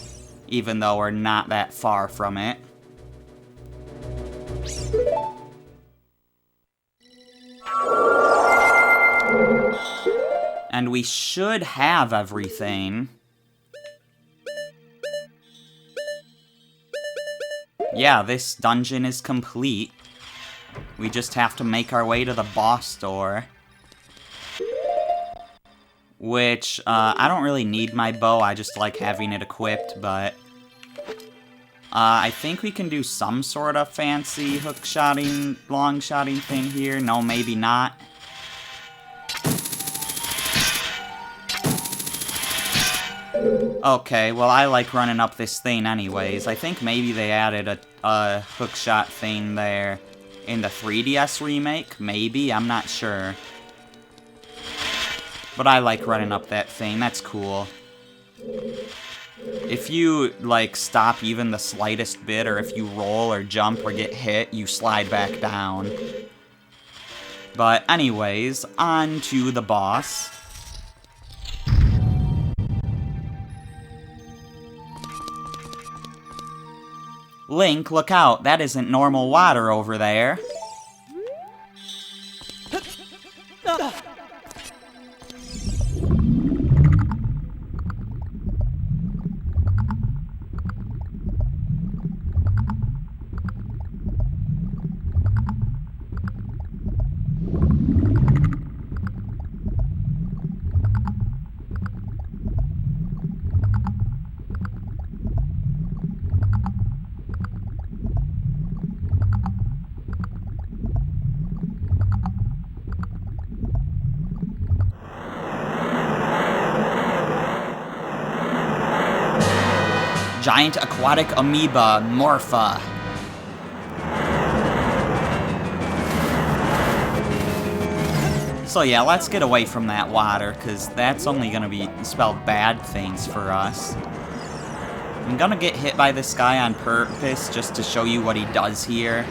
even though we're not that far from it. And we should have everything. Yeah, this dungeon is complete. We just have to make our way to the boss door. which, I don't really need my bow, I just like having it equipped, but... I think we can do some sort of fancy hook-shotting, long-shotting thing here. No, maybe not. Okay, well, I like running up this thing anyways. I think maybe they added a hookshot thing there in the 3DS remake. Maybe, I'm not sure. But I like running up that thing, that's cool. If you, like, stop even the slightest bit, or if you roll or jump or get hit, you slide back down. But anyways, on to the boss. Link, look out, that isn't normal water over there. Giant aquatic amoeba, Morpha. So yeah, let's get away from that water, because that's only going to spell bad things for us. I'm going to get hit by this guy on purpose, just to show you what he does here.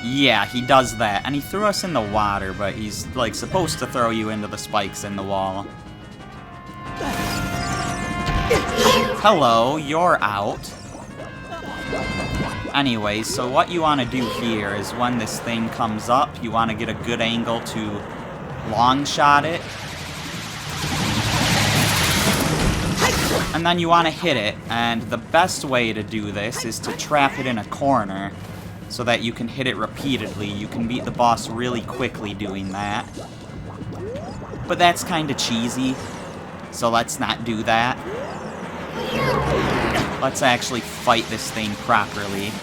Yeah, he does that. And he threw us in the water, but he's, like, supposed to throw you into the spikes in the wall. Hello, you're out. Anyway, so what you want to do here is when this thing comes up, you want to get a good angle to long shot it. And then you want to hit it, and the best way to do this is to trap it in a corner, so that you can hit it repeatedly. You can beat the boss really quickly doing that. But that's kind of cheesy, so let's not do that. Let's actually fight this thing properly.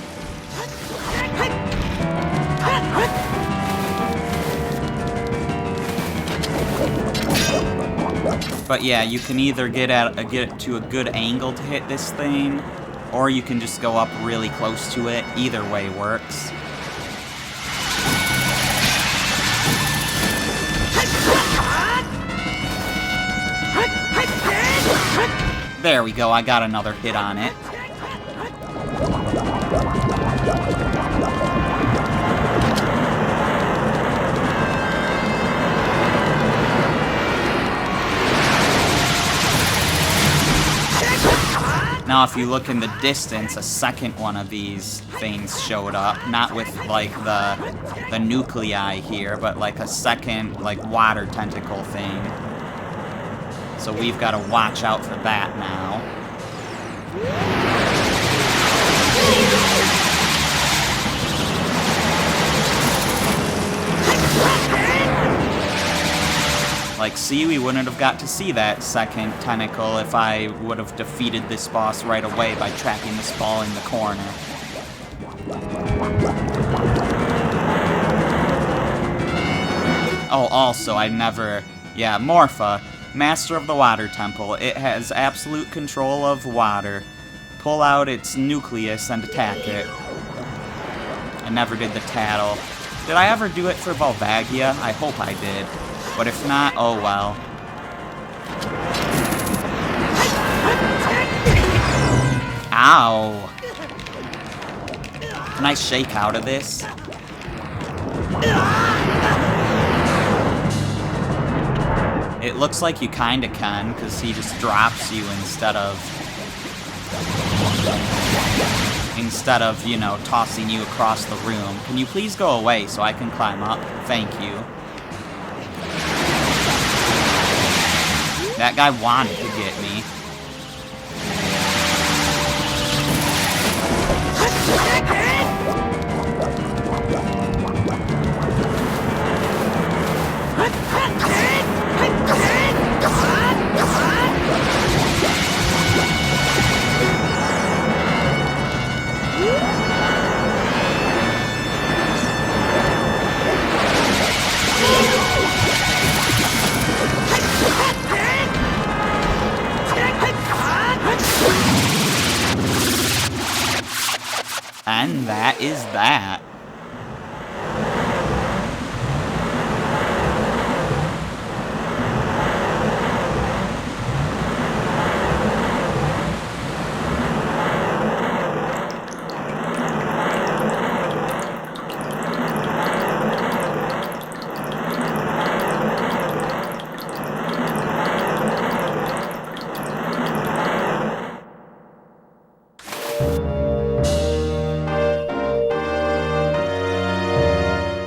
But yeah, you can either get it to a good angle to hit this thing, or you can just go up really close to it. Either way works. There we go, I got another hit on it. Now, if you look in the distance, a second one of these things showed up. Not with, like, the nuclei here, but, like, a second, like, water tentacle thing. So we've got to watch out for that now. Like, see, we wouldn't have got to see that second tentacle if I would have defeated this boss right away by trapping this ball in the corner. Oh, also, yeah, Morpha, Master of the Water Temple. It has absolute control of water. Pull out its nucleus and attack it. I never did the tattle. Did I ever do it for Volvagia? I hope I did. But if not, oh well. Ow! Can I shake out of this? It looks like you kinda can, because he just drops you instead of, you know, tossing you across the room. Can you please go away so I can climb up? Thank you. That guy wanted to get me. And that is that.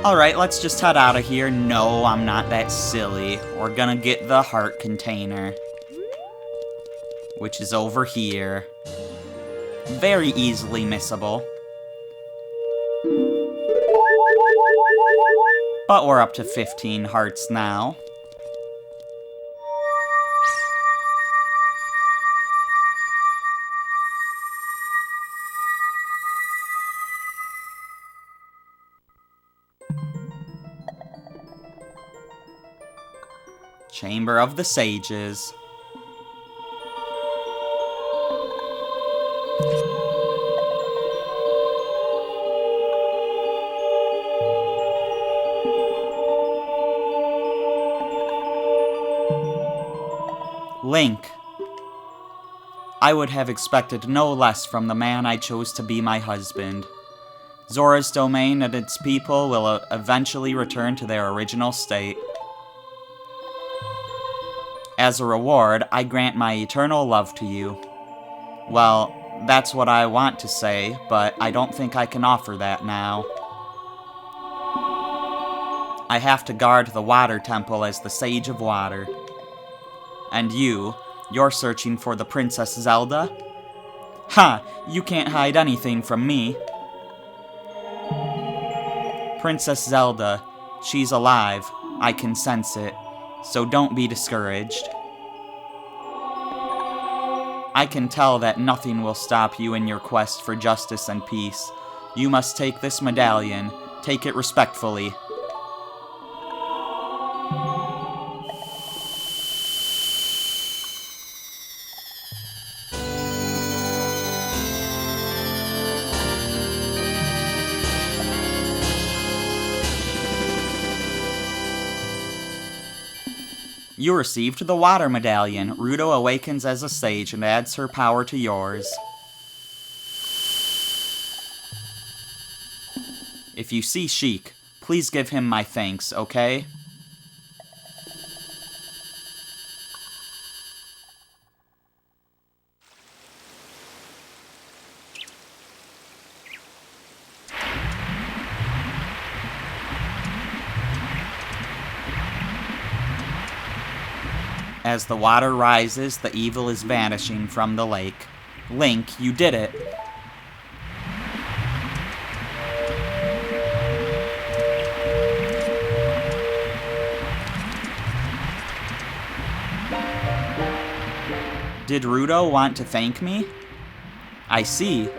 Alright, let's just head out of here. No, I'm not that silly. We're gonna get the heart container, which is over here. Very easily missable. But we're up to 15 hearts now. Chamber of the Sages. Link. I would have expected no less from the man I chose to be my husband. Zora's domain and its people will eventually return to their original state. As a reward, I grant my eternal love to you. Well, that's what I want to say, but I don't think I can offer that now. I have to guard the Water Temple as the Sage of Water. And you're searching for the Princess Zelda? Ha! You can't hide anything from me. Princess Zelda, she's alive. I can sense it. So don't be discouraged. I can tell that nothing will stop you in your quest for justice and peace. You must take this medallion. Take it respectfully. You received the Water Medallion. Ruto awakens as a sage and adds her power to yours. If you see Sheik, please give him my thanks, okay? As the water rises, the evil is vanishing from the lake. Link, you did it. Did Ruto want to thank me? I see.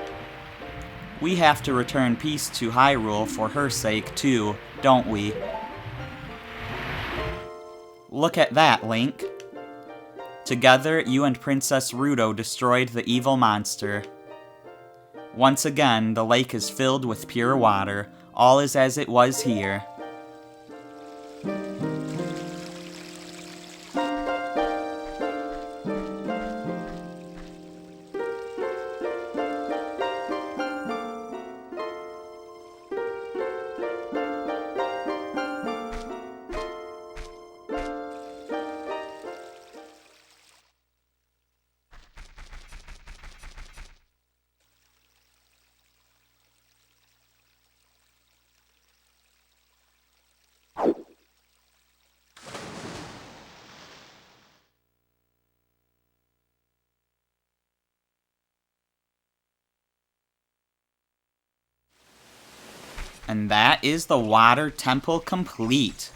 We have to return peace to Hyrule for her sake, too, don't we? Look at that, Link. Together, you and Princess Ruto destroyed the evil monster. Once again, the lake is filled with pure water. All is as it was here. And that is the water temple complete.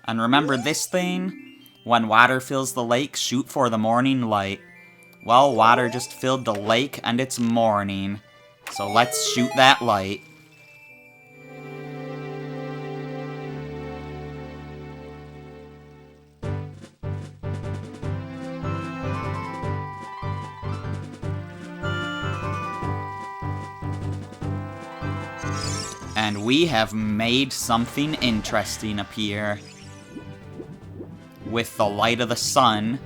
And remember this thing? When water fills the lake, shoot for the morning light. Well, water just filled the lake and it's morning. So let's shoot that light. And we have made something interesting appear. With the light of the sun.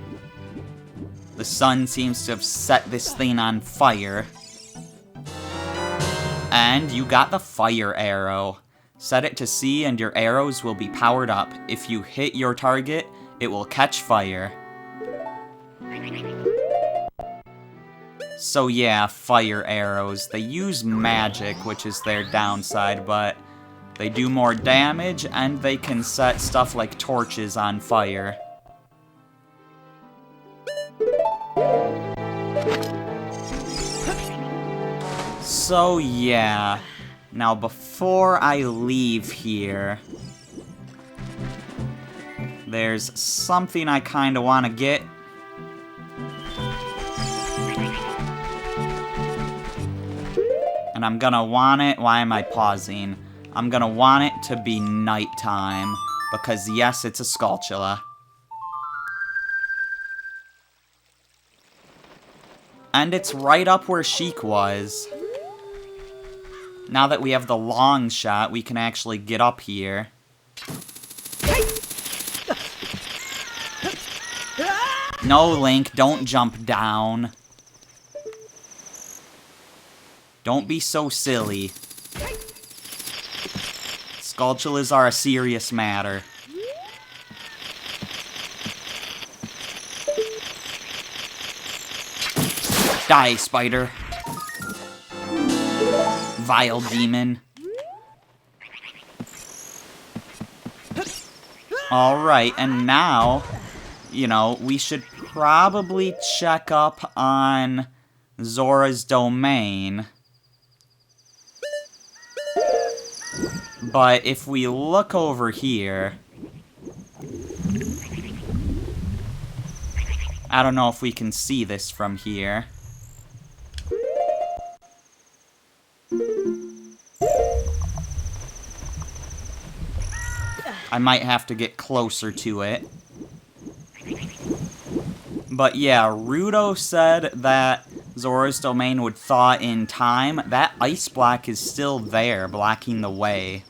The sun seems to have set this thing on fire. And you got the fire arrow. Set it to C and your arrows will be powered up. If you hit your target, it will catch fire. So yeah, fire arrows. They use magic, which is their downside, but they do more damage and they can set stuff like torches on fire. So yeah, now before I leave here, there's something I kinda wanna get. And I'm gonna want it, why am I pausing? I'm gonna want it to be nighttime, because yes, it's a Skulltula. And it's right up where Sheik was. Now that we have the long shot, we can actually get up here. No, Link, don't jump down. Don't be so silly. Skulltulas are a serious matter. Die, spider. Vile demon. Alright, and now, you know, we should probably check up on Zora's domain. But if we look over here, I don't know if we can see this from here. I might have to get closer to it. But yeah, Rudo said that Zora's domain would thaw in time. That ice block is still there, blocking the way.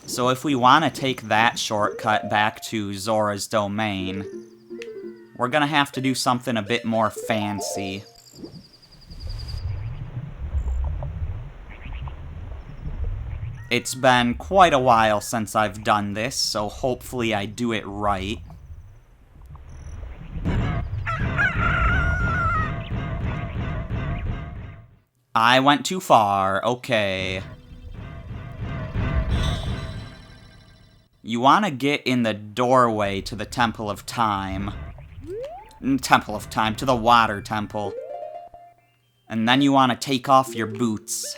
So if we want to take that shortcut back to Zora's domain, we're gonna have to do something a bit more fancy. It's been quite a while since I've done this, so hopefully I do it right. I went too far, okay. You want to get in the doorway to the Temple of Time. Temple of Time, to the Water Temple. And then you want to take off your boots.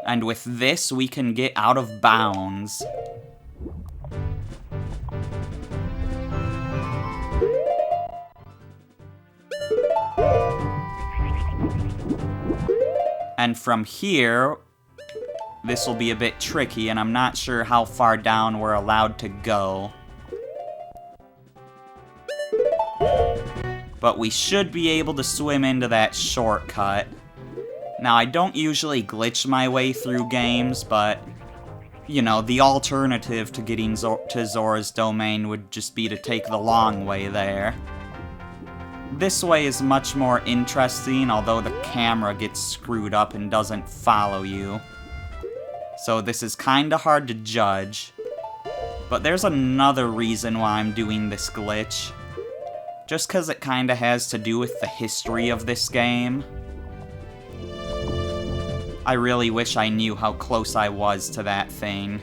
And with this, we can get out of bounds. And from here, this will be a bit tricky, and I'm not sure how far down we're allowed to go. But we should be able to swim into that shortcut. Now, I don't usually glitch my way through games, but, you know, the alternative to getting to Zora's domain would just be to take the long way there. This way is much more interesting, although the camera gets screwed up and doesn't follow you. So this is kinda hard to judge. But there's another reason why I'm doing this glitch. Just 'cause it kinda has to do with the history of this game. I really wish I knew how close I was to that thing.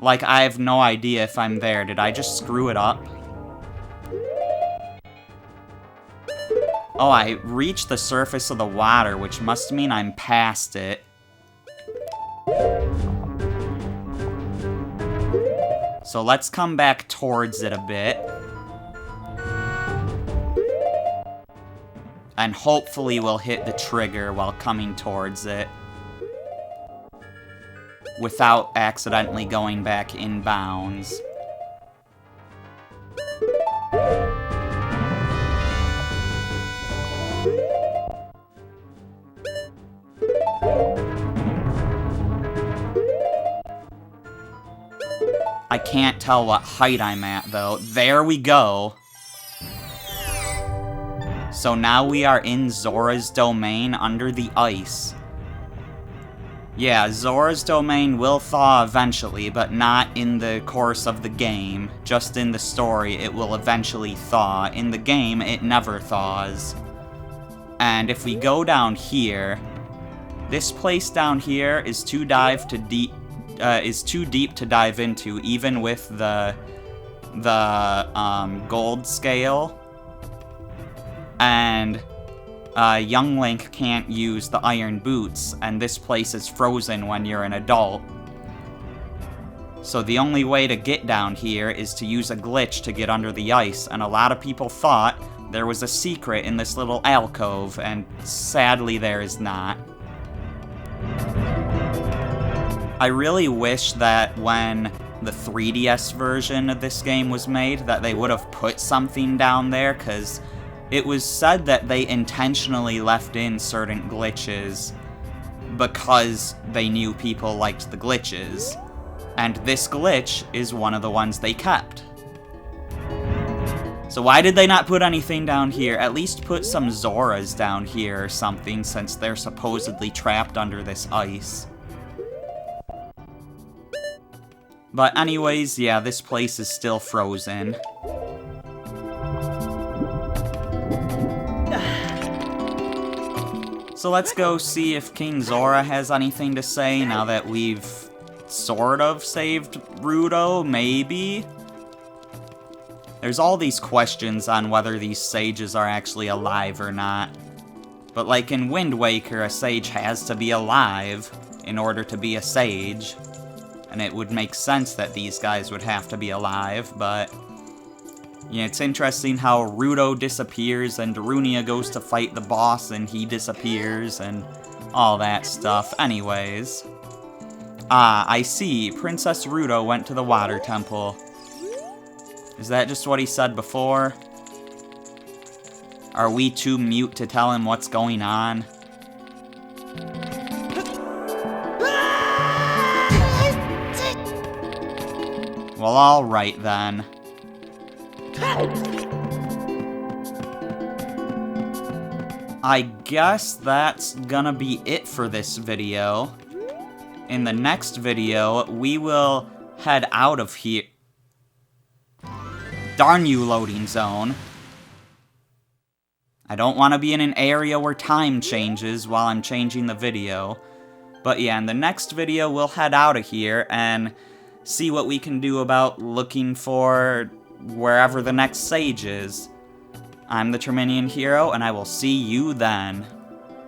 Like, I have no idea if I'm there. Did I just screw it up? Oh, I reached the surface of the water, which must mean I'm past it. So let's come back towards it a bit. And hopefully we'll hit the trigger while coming towards it. Without accidentally going back in bounds. I can't tell what height I'm at, though. There we go. So now we are in Zora's domain under the ice. Yeah, Zora's domain will thaw eventually, but not in the course of the game. Just in the story, it will eventually thaw. In the game, it never thaws. And if we go down here, this place down here is too deep to dive into, even with the gold scale. And young Link can't use the iron boots, and this place is frozen when you're an adult. So the only way to get down here is to use a glitch to get under the ice, and a lot of people thought there was a secret in this little alcove, and sadly there is not. I really wish that when the 3DS version of this game was made, that they would have put something down there, because it was said that they intentionally left in certain glitches because they knew people liked the glitches. And this glitch is one of the ones they kept. So why did they not put anything down here? At least put some Zoras down here or something, since they're supposedly trapped under this ice. But anyways, yeah, this place is still frozen. So let's go see if King Zora has anything to say now that we've sort of saved Ruto, maybe? There's all these questions on whether these sages are actually alive or not. But like in Wind Waker, a sage has to be alive in order to be a sage. And it would make sense that these guys would have to be alive, but yeah, it's interesting how Ruto disappears and Darunia goes to fight the boss and he disappears and all that stuff. Anyways. I see. Princess Ruto went to the water temple. Is that just what he said before? Are we too mute to tell him what's going on? Well, alright then. I guess that's gonna be it for this video. In the next video, we will head out of here. Darn you, loading zone. I don't want to be in an area where time changes while I'm changing the video. But yeah, in the next video, we'll head out of here and see what we can do about looking for wherever the next sage is. I'm the Terminian Hero, and I will see you then.